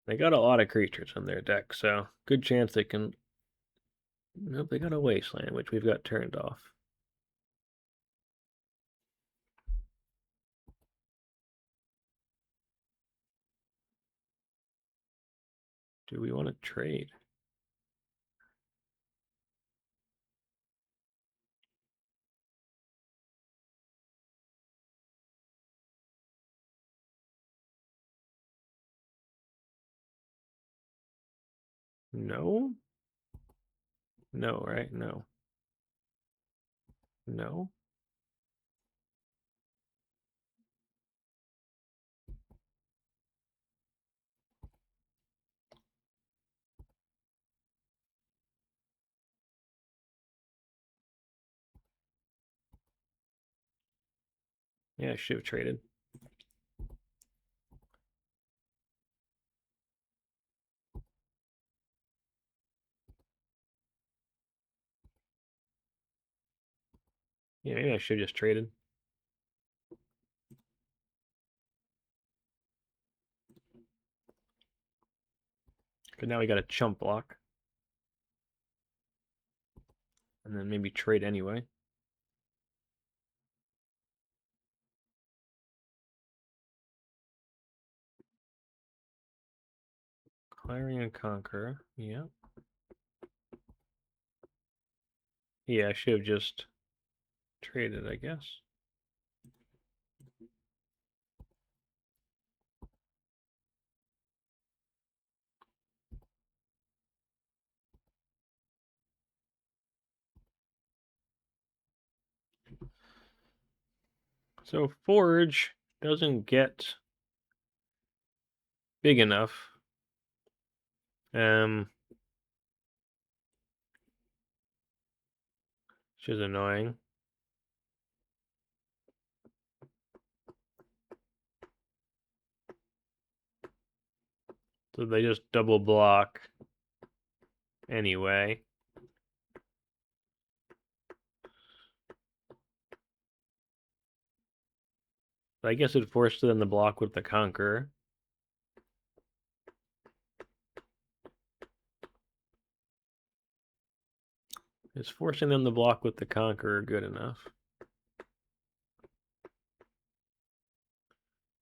They got a lot of creatures in their deck, so good chance they can. Nope, they got a Wasteland, which we've got turned off. Do we want to trade? No? No, right? No. No? Yeah, I should have traded. Yeah, maybe I should have just traded. But now we got a chump block. And then maybe trade anyway. Clarion Conqueror, yeah. Yeah, I should have just traded, I guess. So Forge doesn't get big enough. Which is annoying. So they just double block anyway. I guess it forced them to block with the Conqueror. Is forcing them to block with the Conqueror good enough?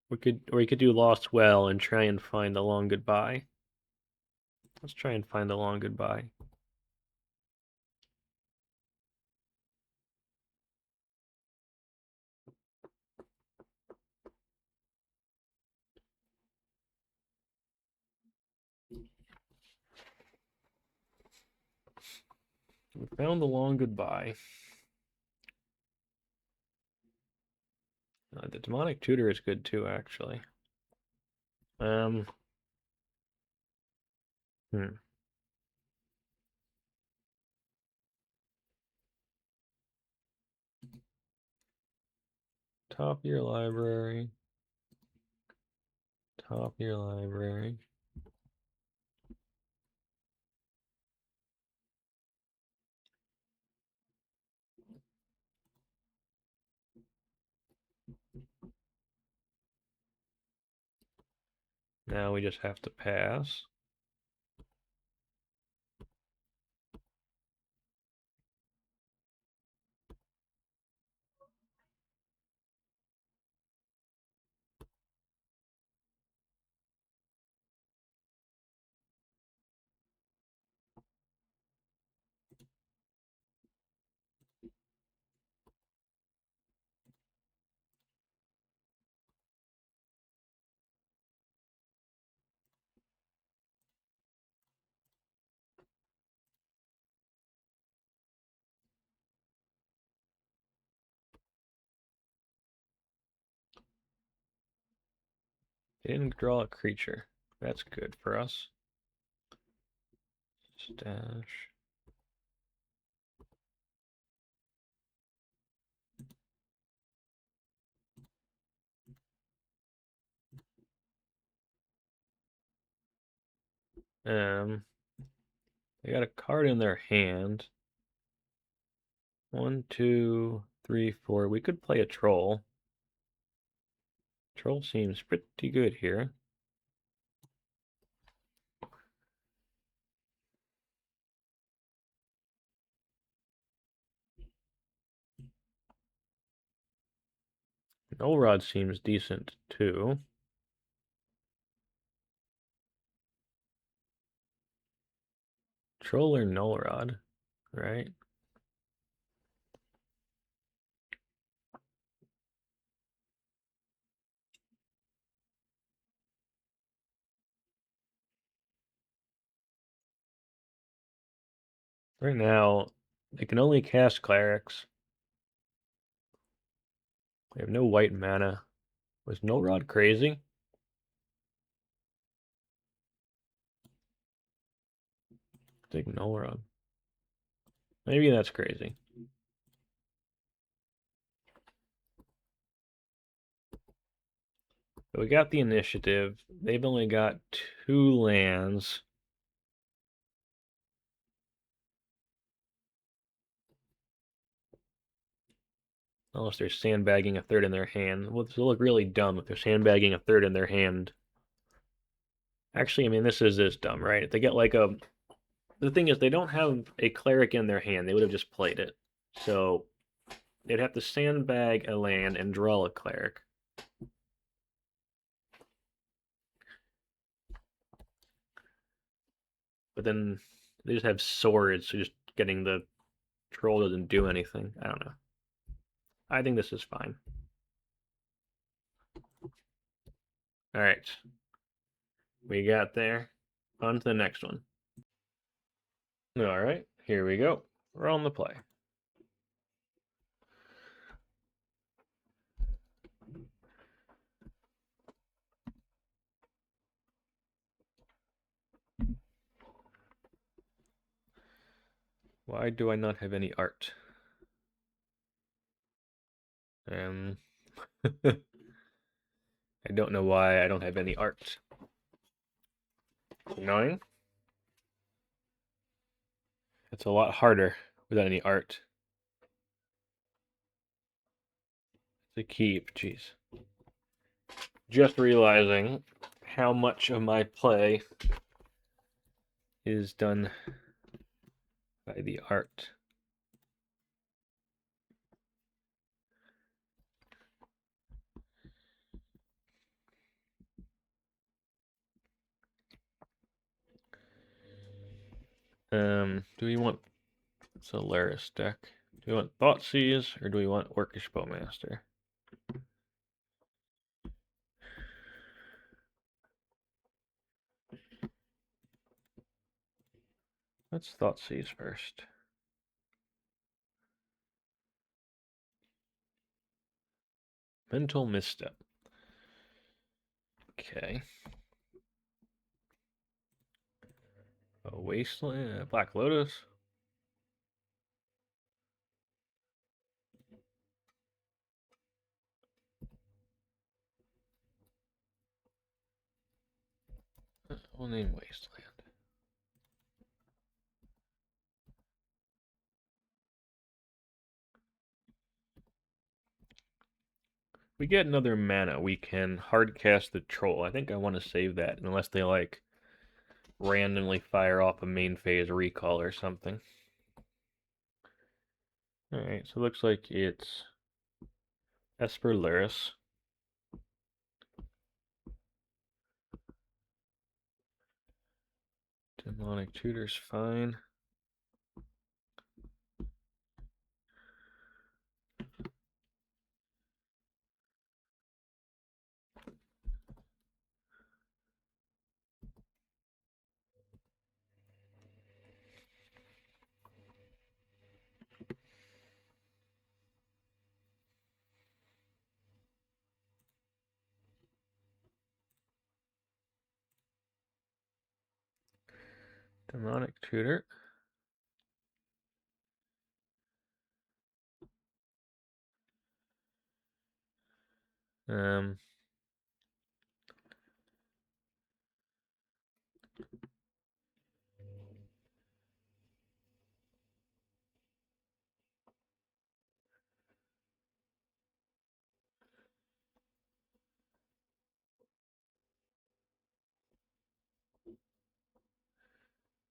We could do Lost Well and try and find a long goodbye. Let's try and find a long goodbye. We found the long goodbye. The Demonic Tutor is good too, actually. Top of your library. Top of your library. Now we just have to pass. Didn't draw a creature. That's good for us. Stash. They got a card in their hand. 1, 2, 3, 4. We could play a troll. Troll seems pretty good here. Null Rod seems decent too. Troll or Null Rod, right? Right now, they can only cast clerics. They have no white mana. Was Null Rod crazy? Take Null Rod. Maybe that's crazy. But we got the initiative. They've only got 2 lands. Unless they're sandbagging a third in their hand. Well, this will look really dumb if they're sandbagging a third in their hand. Actually, I mean, this dumb, right? If they get like a... The thing is, they don't have a cleric in their hand. They would have just played it. So they'd have to sandbag a land and draw a cleric. But then they just have swords, so just getting the troll doesn't do anything. I don't know. I think this is fine. All right. We got there. On to the next one. All right. Here we go. We're on the play. Why do I not have any art? I don't know why I don't have any art. Annoying. It's a lot harder without any art. It's a keep, jeez. Just realizing how much of my play is done by the art. Do we want... It's a Lurrus deck. Do we want Thoughtseize or do we want Orcish Bowmaster? Let's Thoughtseize first. Mental Misstep. Okay. A Wasteland, Black Lotus. We'll name Wasteland. We get another mana, we can hardcast the troll. I think I want to save that, unless they like randomly fire off a main phase recall or something. Alright, so it looks like it's Esper Lurrus. Demonic Tutor's fine. Demonic Tutor. Um,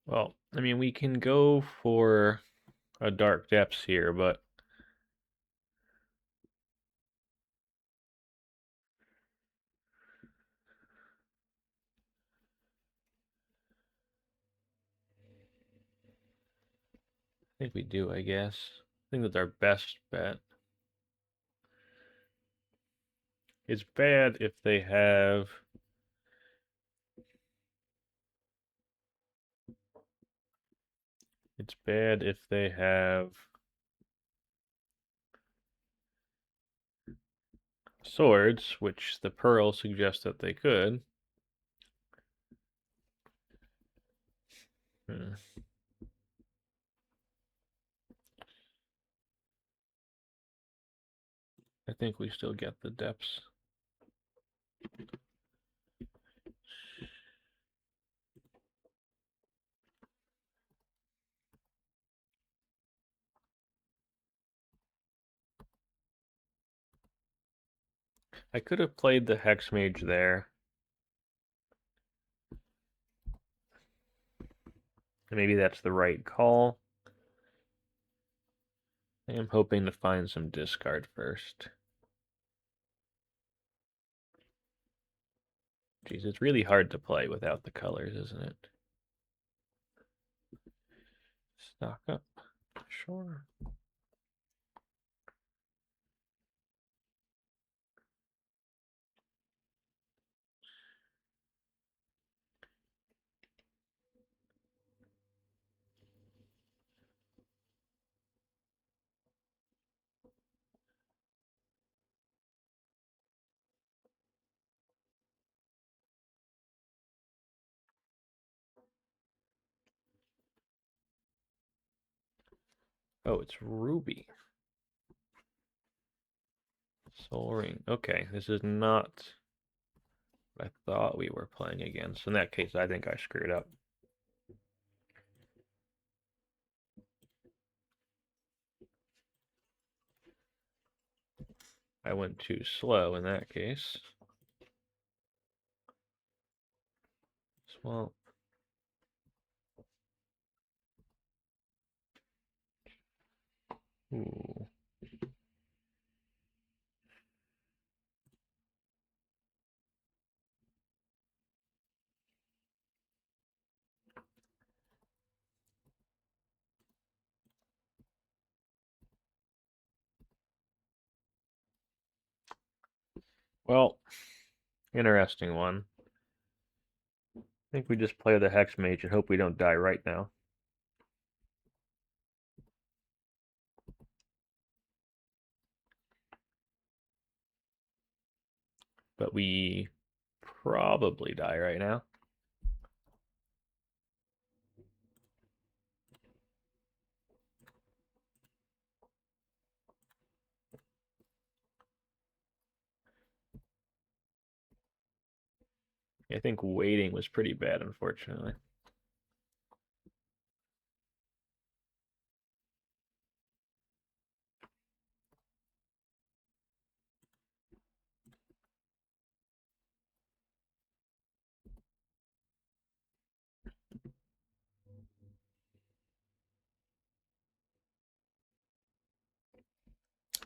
well, I mean, we can go for a Dark Depths here, but I think we do, I guess. I think that's our best bet. It's bad if they have... It's bad if they have swords, which the Pearl suggests that they could. I think we still get the depths. I could have played the Hexmage there. Maybe that's the right call. I am hoping to find some discard first. Geez, it's really hard to play without the colors, isn't it? Stock up. Sure. Oh, it's Ruby. Soul Ring. Okay, this is not what I thought we were playing against. In that case, I think I screwed up. I went too slow in that case. Swamp. Ooh. Well, interesting one. I think we just play the Hexmage and hope we don't die right now. But we probably die right now. I think waiting was pretty bad, unfortunately.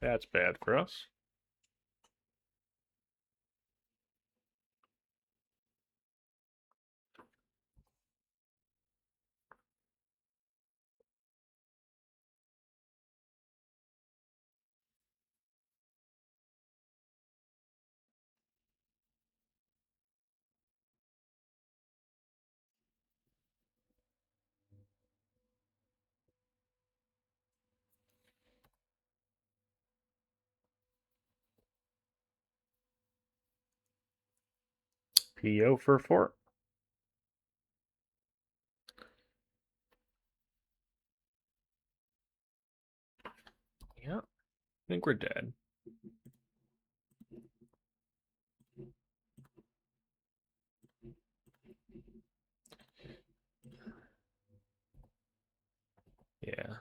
That's bad for us. PO for 4. Yeah, I think we're dead. Yeah.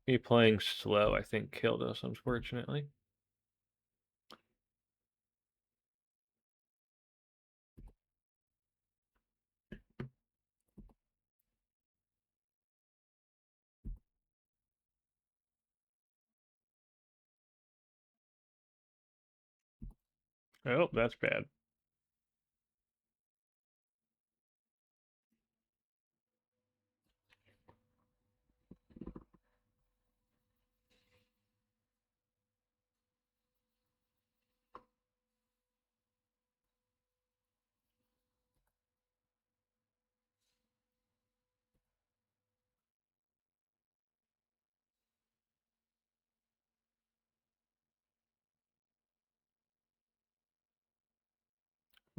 Me playing slow, I think, killed us, unfortunately. Oh, that's bad.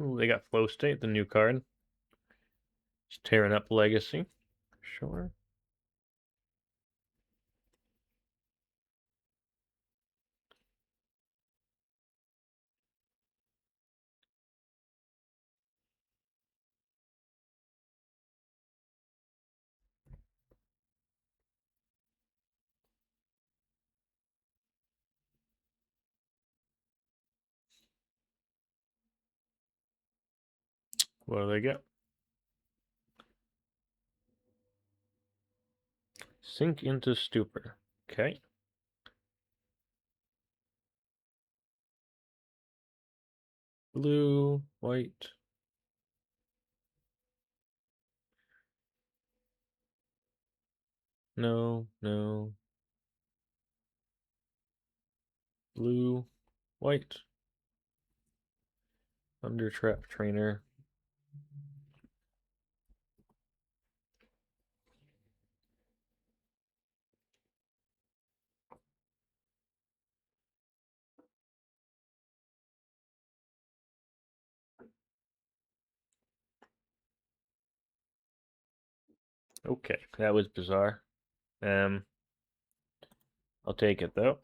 Ooh, they got Flow State, the new card. Just tearing up Legacy. Sure. What do they get? Sink into stupor. Okay. Blue, white. No, no. Blue, white. Under trap trainer. Okay, that was bizarre. I'll take it though.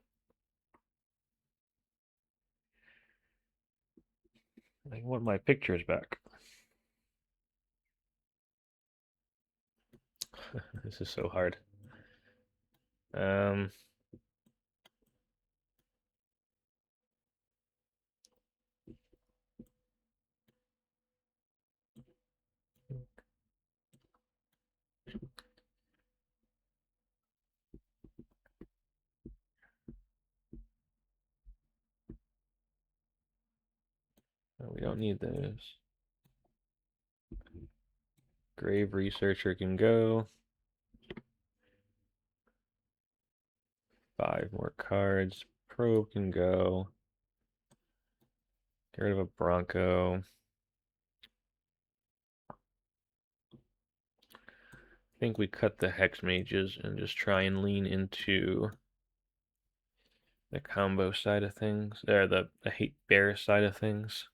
I want my pictures back. This is so hard. We don't need those. Grave Researcher can go. 5 more cards. Probe can go. Get rid of a Bronco. I think we cut the Hex Mages and just try and lean into the combo side of things, or the hate bear side of things.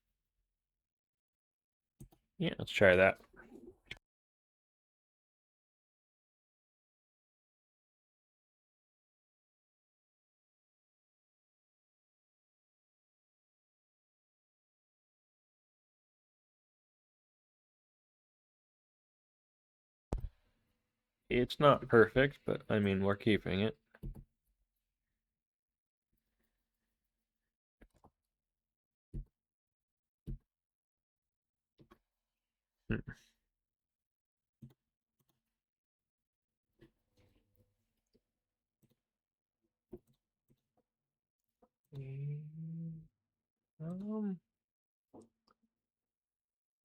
Yeah, let's try that. It's not perfect, but I mean, we're keeping it.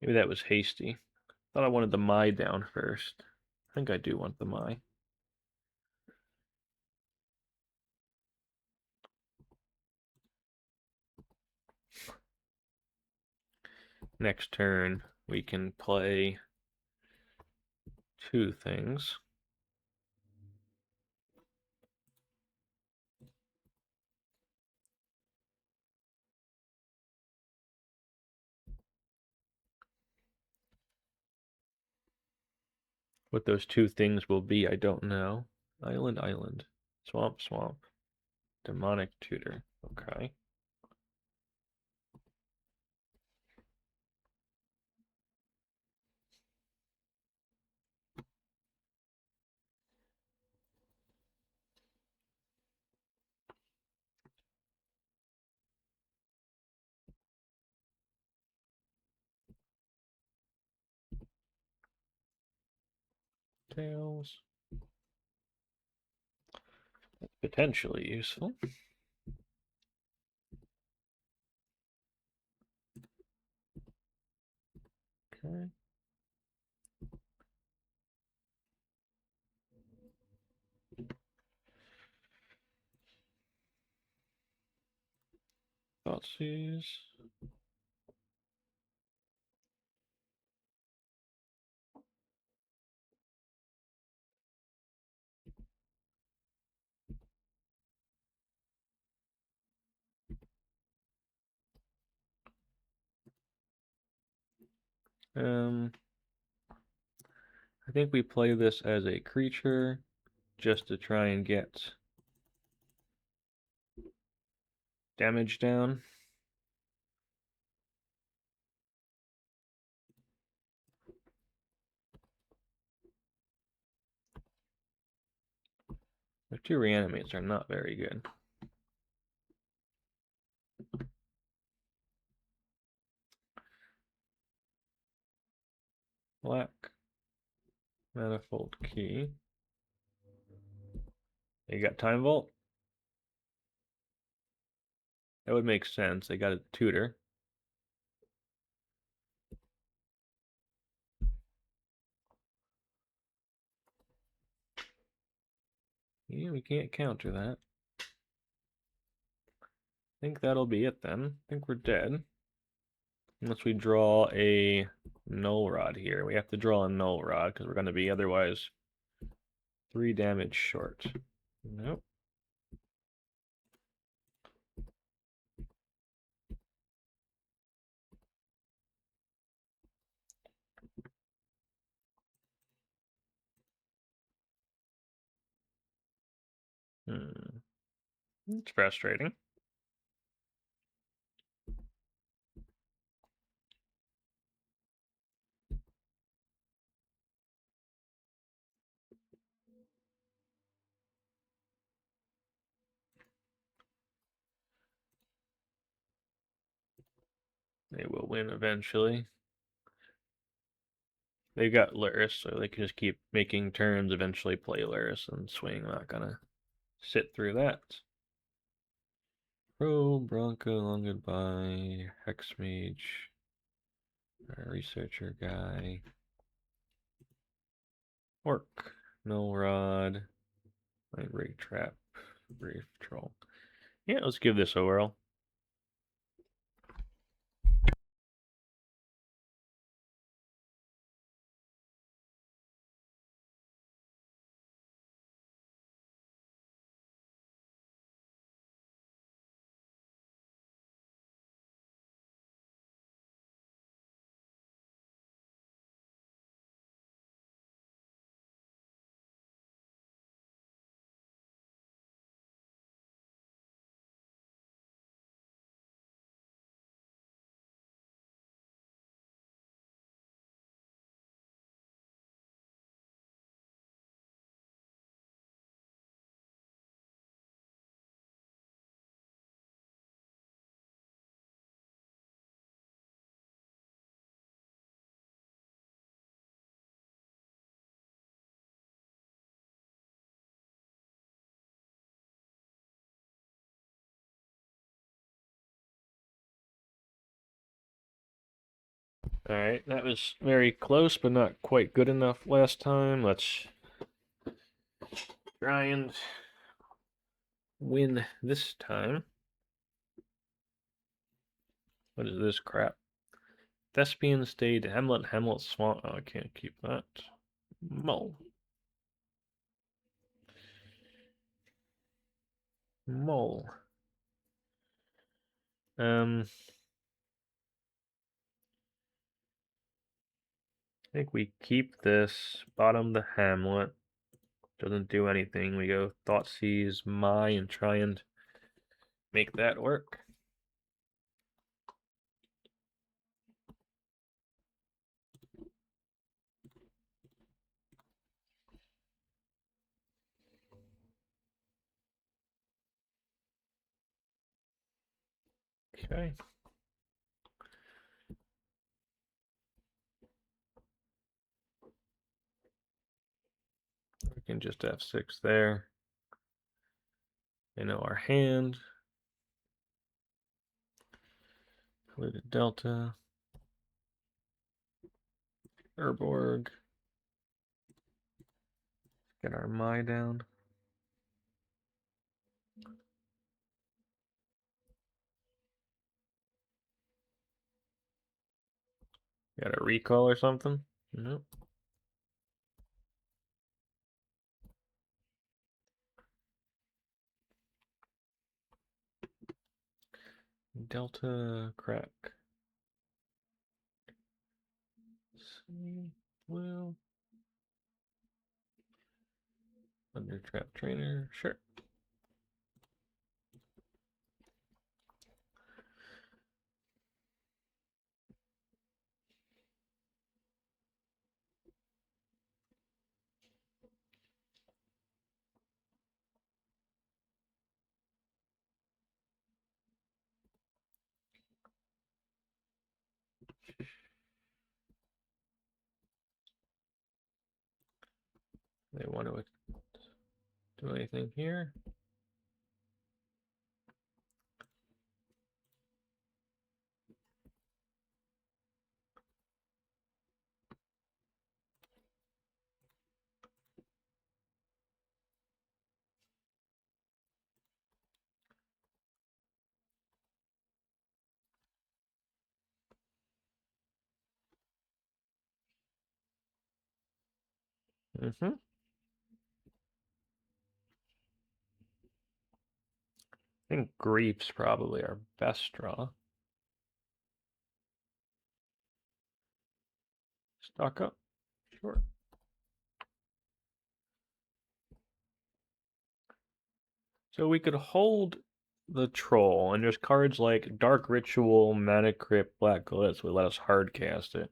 Maybe that was hasty. Thought I wanted the Mai down first. I think I do want the Mai. Next turn, we can play 2 things. What those 2 things will be, I don't know. Island, island. Swamp, swamp. Demonic tutor. Okay. Tails. That's potentially useful. Okay. Thoughtseize. I think we play this as a creature just to try and get damage down. The 2 reanimates are not very good. Black. Manifold key. They got Time Vault. That would make sense. They got a tutor. Yeah, we can't counter that. I think that'll be it then. I think we're dead. Unless we draw a Null Rod here. We have to draw a Null Rod because we're going to be otherwise 3 damage short. Nope. It's frustrating. They will win eventually. They've got Lurrus, so they can just keep making turns, eventually play Lurrus and swing. Not gonna sit through that. Probe, Bronco, long goodbye, Hexmage, our researcher guy. Orc, Null Rod, Mindbreak Trap, Brief Troll. Yeah, let's give this a whirl. Alright, that was very close, but not quite good enough last time. Let's try and win this time. What is this crap? Thespian stayed Hamlet, Hamlet Swamp. Oh, I can't keep that. Mull. Mull. I think we keep this, bottom the Hamlet. Doesn't do anything. We go Thoughtseize, and try and make that work. Okay. We can just F6 there. They know our hand. Polluted Delta. Urborg. Get our Mai down. Got a recall or something? Nope. Delta crack. Well, under trap trainer, sure. They want to Do anything here? Mm-hmm. I think Grief's probably our best draw. Stock up. Sure. So we could hold the Troll, and there's cards like Dark Ritual, Mana Crypt, Black Lotus would let us hard cast it.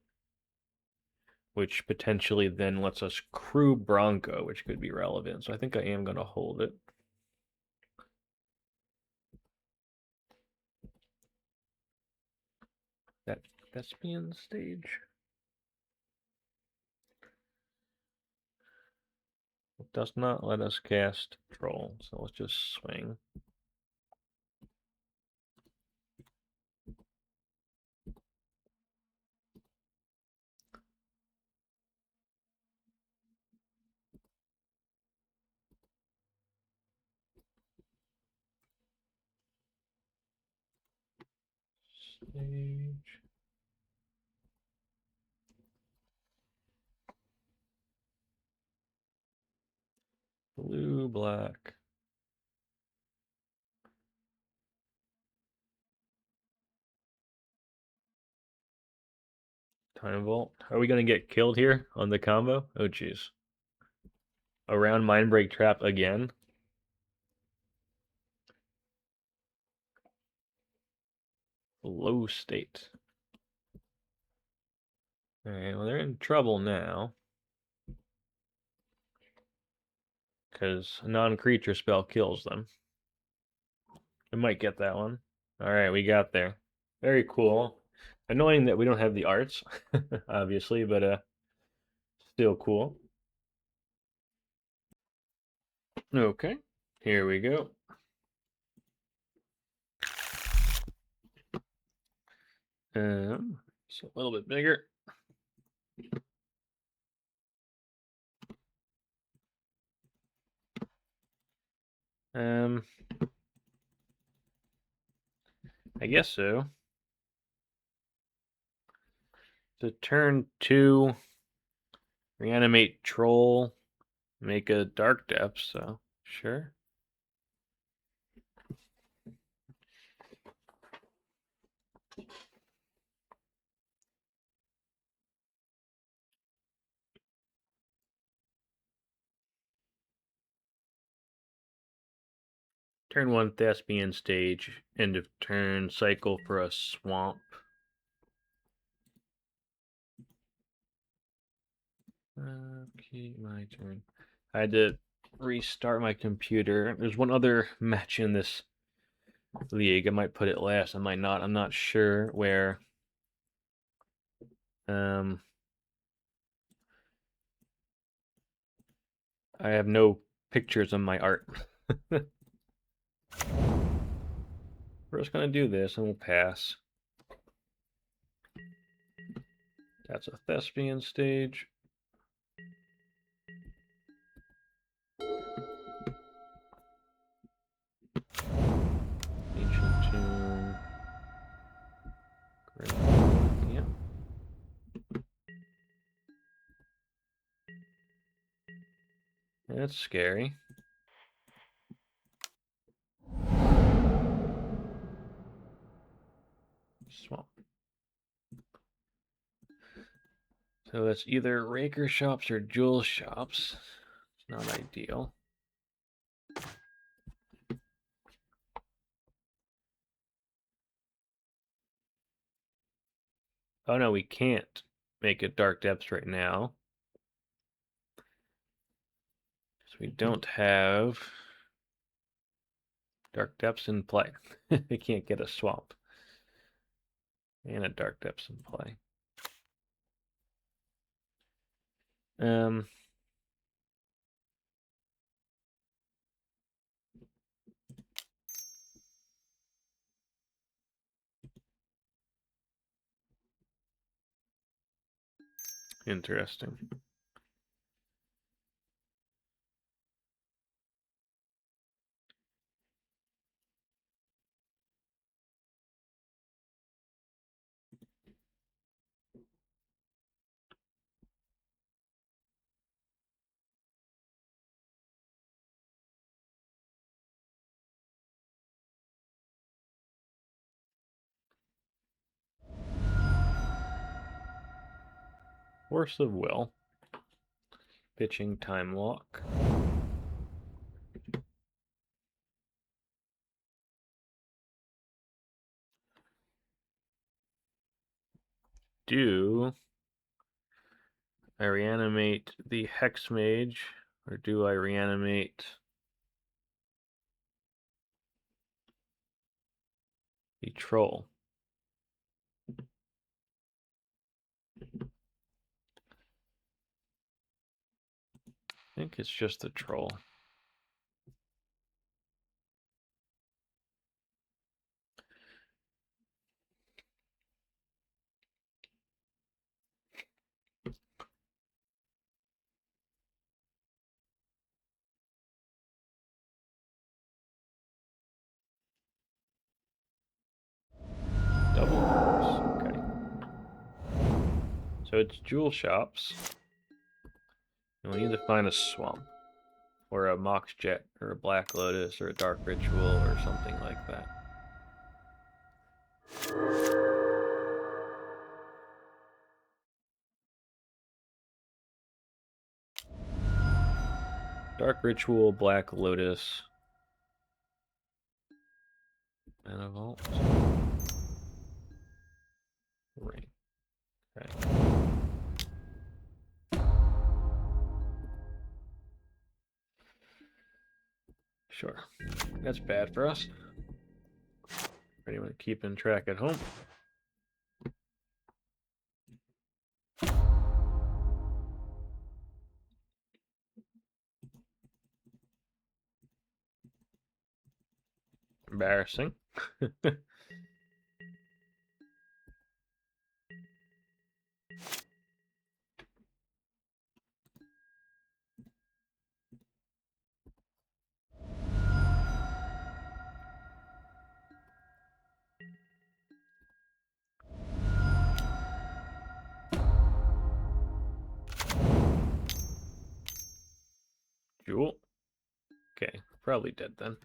Which potentially then lets us crew Bronco, which could be relevant. So I think I am going to hold it. That Thespian stage. It does not let us cast Troll, so let's just swing. Stage. Blue, black. Time Vault. Are we going to get killed here on the combo? Oh, jeez. Around Mindbreak Trap again. Low state. Alright, well, they're in trouble now. Because a non-creature spell kills them. We might get that one. Alright, we got there. Very cool. Annoying that we don't have the arts, obviously, but still cool. Okay, here we go. It's a little bit bigger. I guess so. To turn 2, reanimate Troll, make a Dark Depth, so sure. Turn 1 Thespian stage, end of turn, cycle for a swamp. Okay, my turn. I had to restart my computer. There's one other match in this league. I might put it last, I might not. I'm not sure where. I have no pictures of my art. We're just gonna do this and we'll pass. That's a Thespian stage. Ancient Tomb. Great. Yep. That's scary. Swamp. So that's either Raker shops or Jewel shops. It's not ideal. Oh no, we can't make it Dark Depths right now. So we don't have Dark Depths in play. We can't get a swamp. And a Dark Depths in play. Interesting. Force of Will. Pitching Time Walk. Do I reanimate the Hexmage, or do I reanimate the Troll? I think it's just the Troll. Double force, okay. So it's Jewel Shops. And we need to find a swamp, or a Mox Jet, or a Black Lotus, or a Dark Ritual, or something like that. Dark Ritual, Black Lotus, and a Vault. Ring. Okay. Sure. That's bad for us. For anyone keeping track at home. Embarrassing. Jewel. Okay, probably dead then.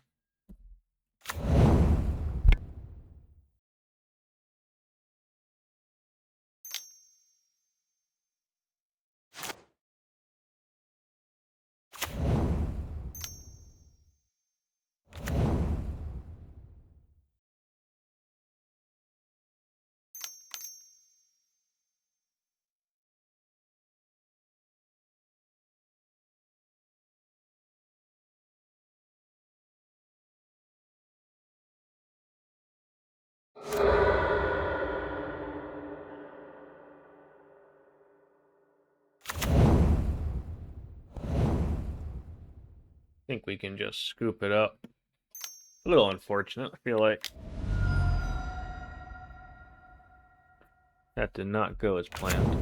I think we can just scoop it up. A little unfortunate, I feel like. That did not go as planned.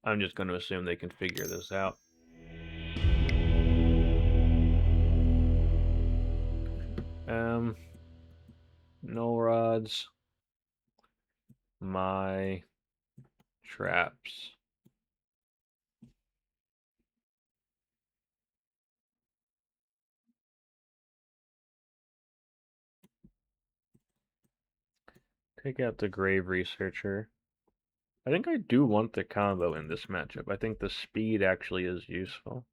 I'm just going to assume they can figure this out. No rods. My traps. Take out the Grave Researcher. I think I do want the combo in this matchup. I think the speed actually is useful.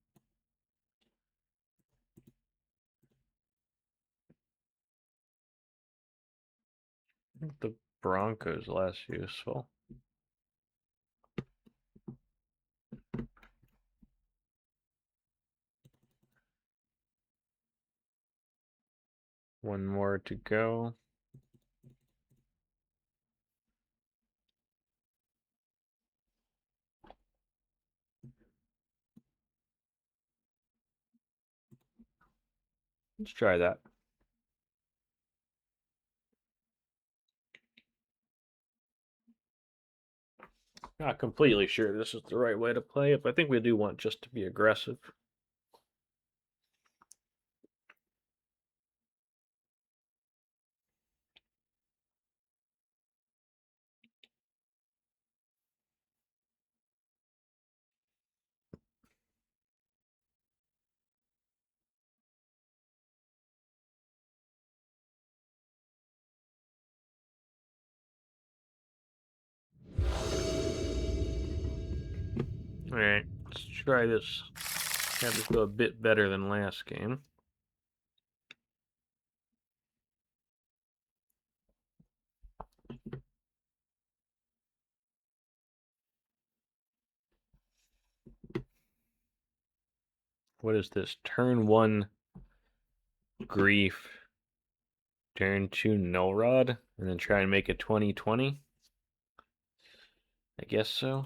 I think the Bronco's less useful. One more to go. Let's try that. Not completely sure this is the right way to play it, but I think we do want just to be aggressive. Alright, let's try this. Have this go a bit better than last game. What is this? Turn 1 Grief. Turn 2 Null Rod. And then try and make it 20/20. I guess so.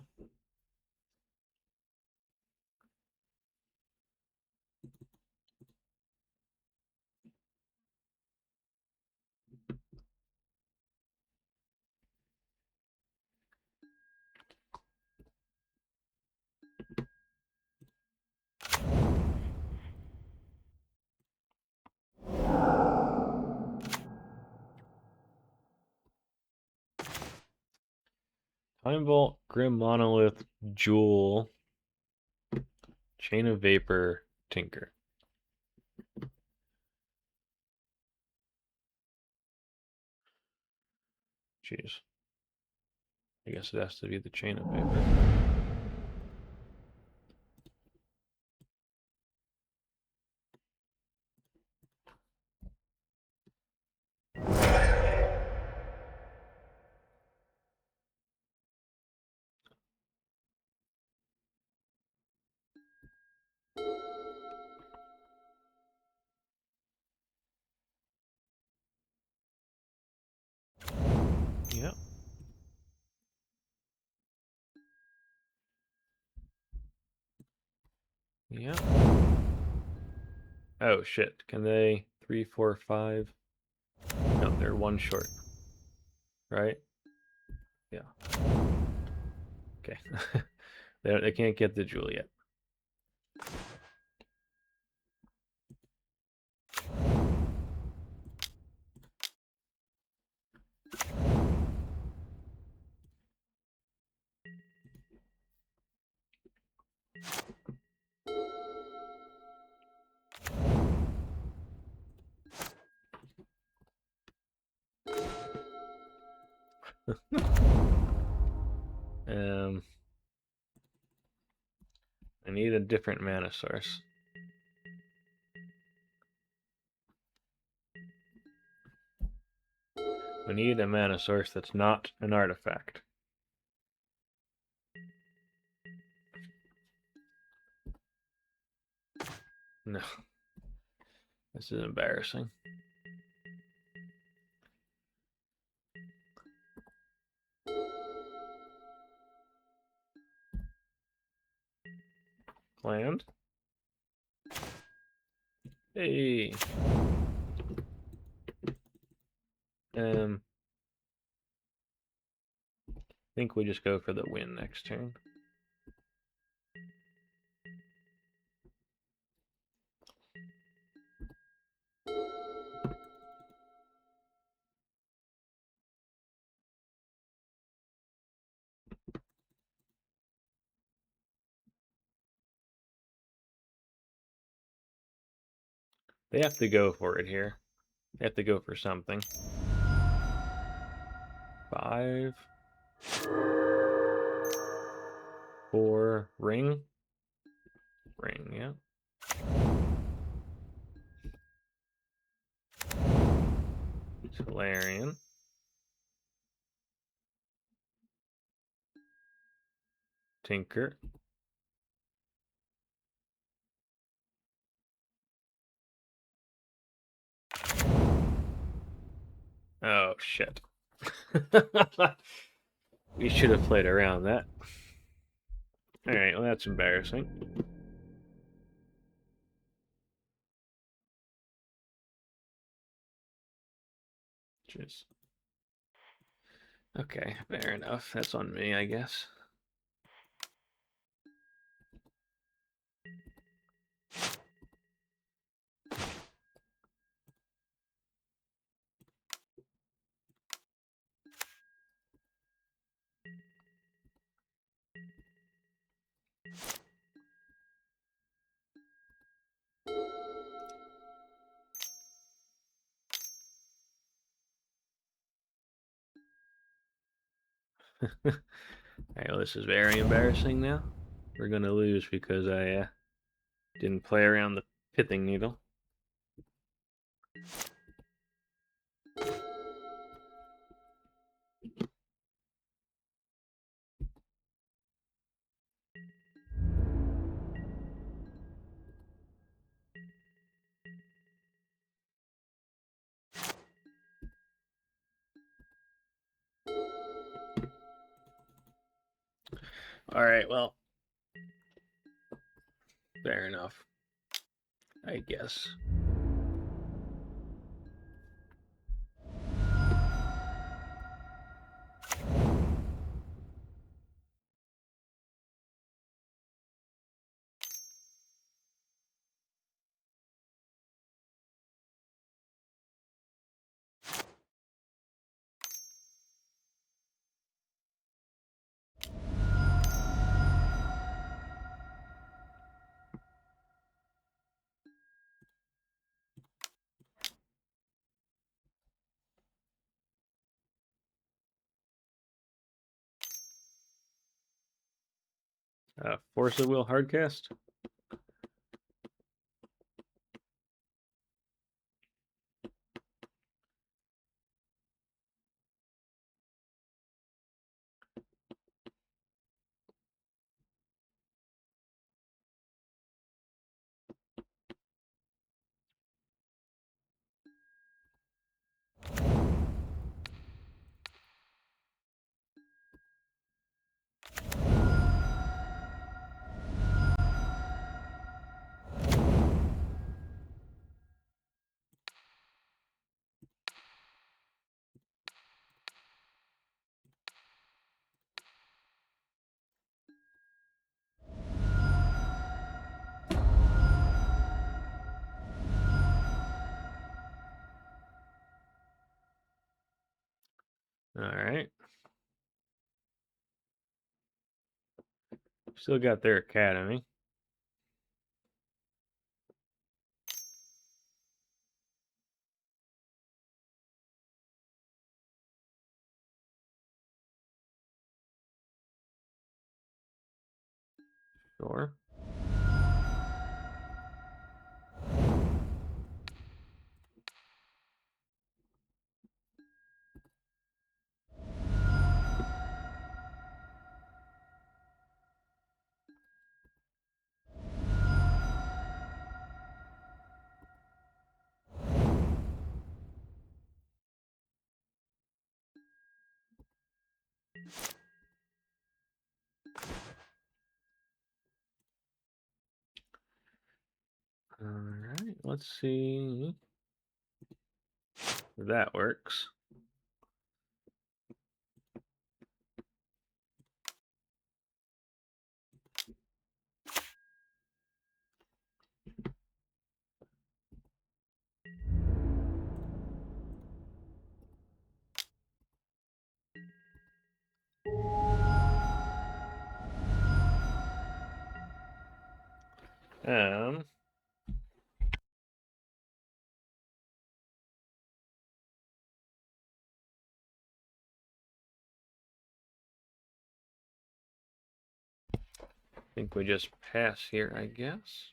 Time Vault, Grim Monolith, Jewel, Chain of Vapor, Tinker. Jeez. I guess it has to be the Chain of Vapor. Yep. Yep. Oh shit. Can they 3, 4, 5? No, they're 1 short. Right? Yeah. Okay. They can't get the jewel yet. I need a different mana source. We need a mana source that's not an artifact. No. This is embarrassing. Land. Hey. I think we just go for the win next turn. They have to go for it here. They have to go for something. 5, 4, ring. Ring, yeah. Solarian. Tinker. Oh, shit. We should have played around that. Alright, well, that's embarrassing. Jeez. Okay, fair enough. That's on me, I guess. Alright, well, this is very embarrassing now. We're gonna lose because I didn't play around the pithing needle. Alright, well, fair enough, I guess. Force of Will Hardcast. Alright. Still got their academy. Sure. Alright, let's see if that works. Um, I think we just pass here, I guess.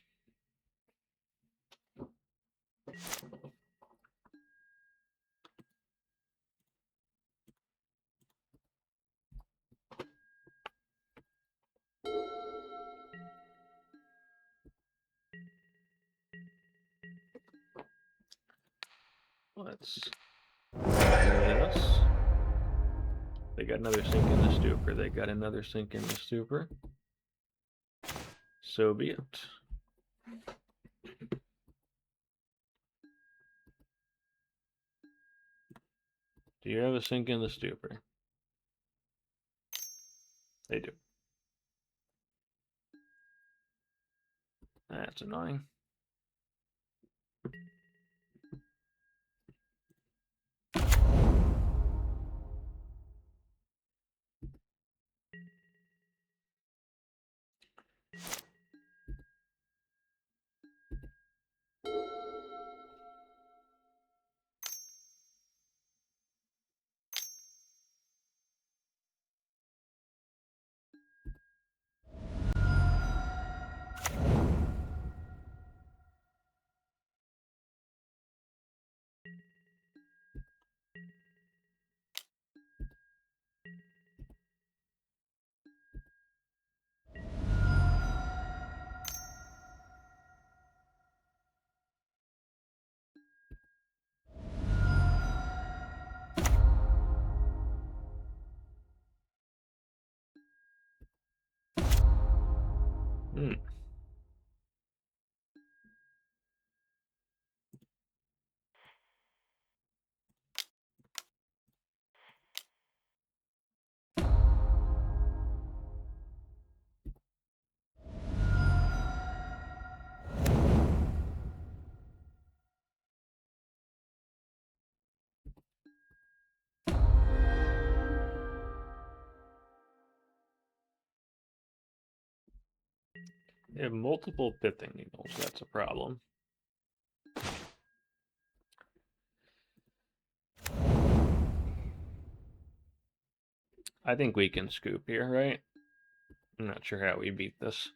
Let's do this. They got another sink in the stupor. They got another sink in the stupor. So be it. Do you have a sink in the stupor? They do. That's annoying. Hmm. They have multiple pithing needles. That's a problem. I think we can scoop here, right? I'm not sure how we beat this.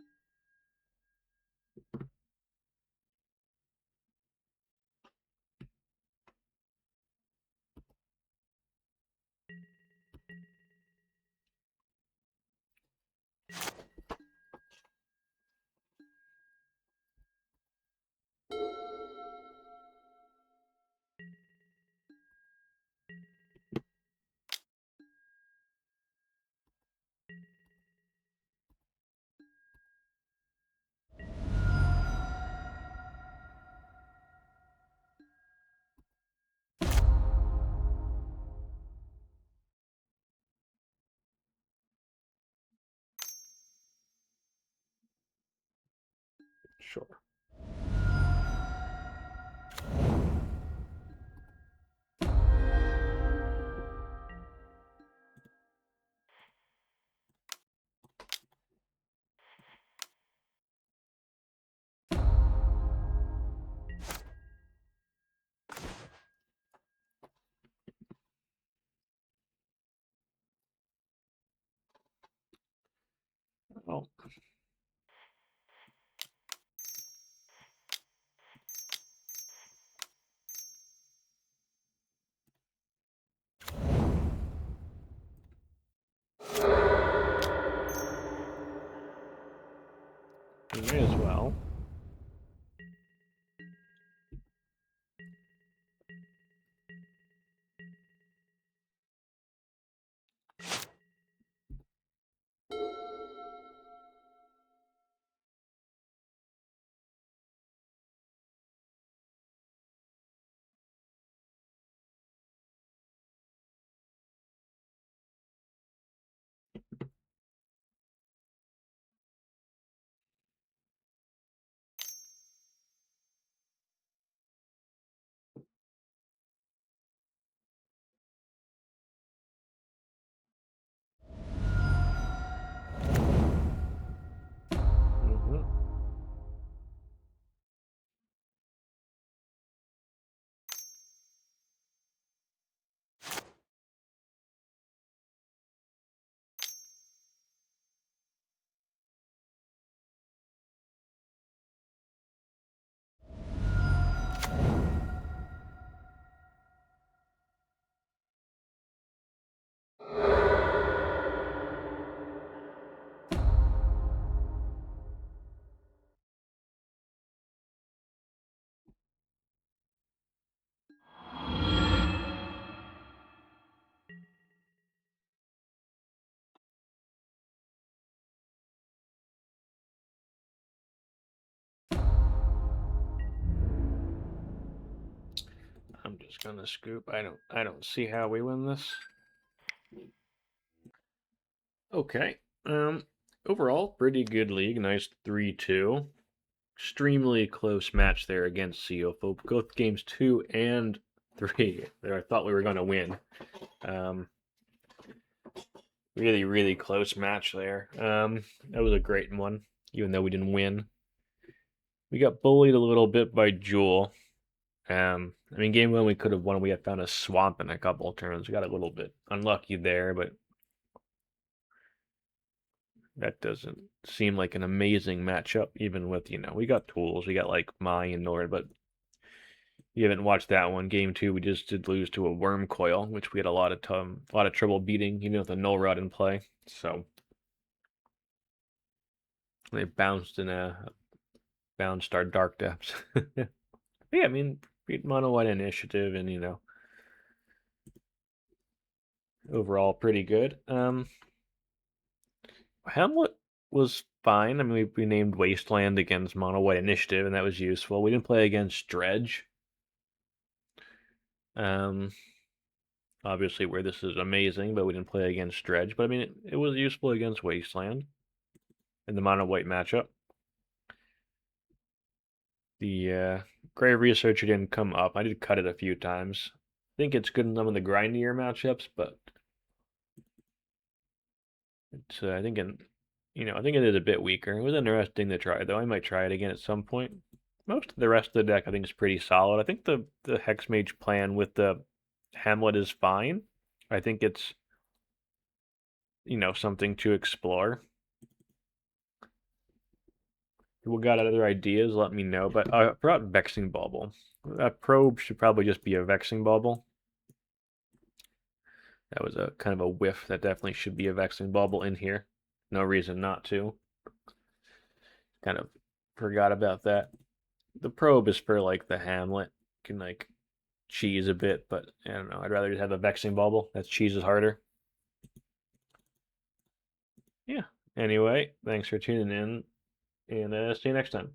Sure. Oh. You may as well. Mm-hmm. I'm just gonna scoop. I don't see how we win this. Okay. Overall, pretty good league. Nice 3-2. Extremely close match there against Seophobe. Both games 2 and 3 that I thought we were gonna win. Really, really close match there. That was a great one, even though we didn't win. We got bullied a little bit by Jewel. I mean, game 1 we could have won. We had found a swamp in a couple of turns. We got a little bit unlucky there, but that doesn't seem like an amazing matchup, even with, we got tools. We got like Mai and Nord, but you haven't watched that one. Game 2, we just did lose to a Worm Coil, which we had a lot of trouble beating, even with a Null Rod in play. So they bounced our Dark Depths. Yeah, I mean, beat Mono White initiative, and overall pretty good. Hamlet was fine. I mean, we named Wasteland against Mono White Initiative, and that was useful. We didn't play against Dredge. Obviously, where this is amazing, but we didn't play against Dredge. But I mean, it was useful against Wasteland in the Mono White matchup. The Grave Researcher didn't come up. I did cut it a few times. I think it's good in some of the grindier matchups, but it's I think I think it is a bit weaker. It was interesting to try though. I might try it again at some point. Most of the rest of the deck I think is pretty solid. I think the Hexmage plan with the Hamlet is fine. I think it's something to explore. People got other ideas, let me know. But I brought Vexing Bauble. That probe should probably just be a Vexing Bauble. That was a kind of a whiff. That definitely should be a Vexing Bauble in here. No reason not to. Kind of forgot about that. The probe is for like the Hamlet. You can like cheese a bit, but I don't know. I'd rather just have a Vexing Bauble. That cheeses harder. Yeah. Anyway, thanks for tuning in, and see you next time.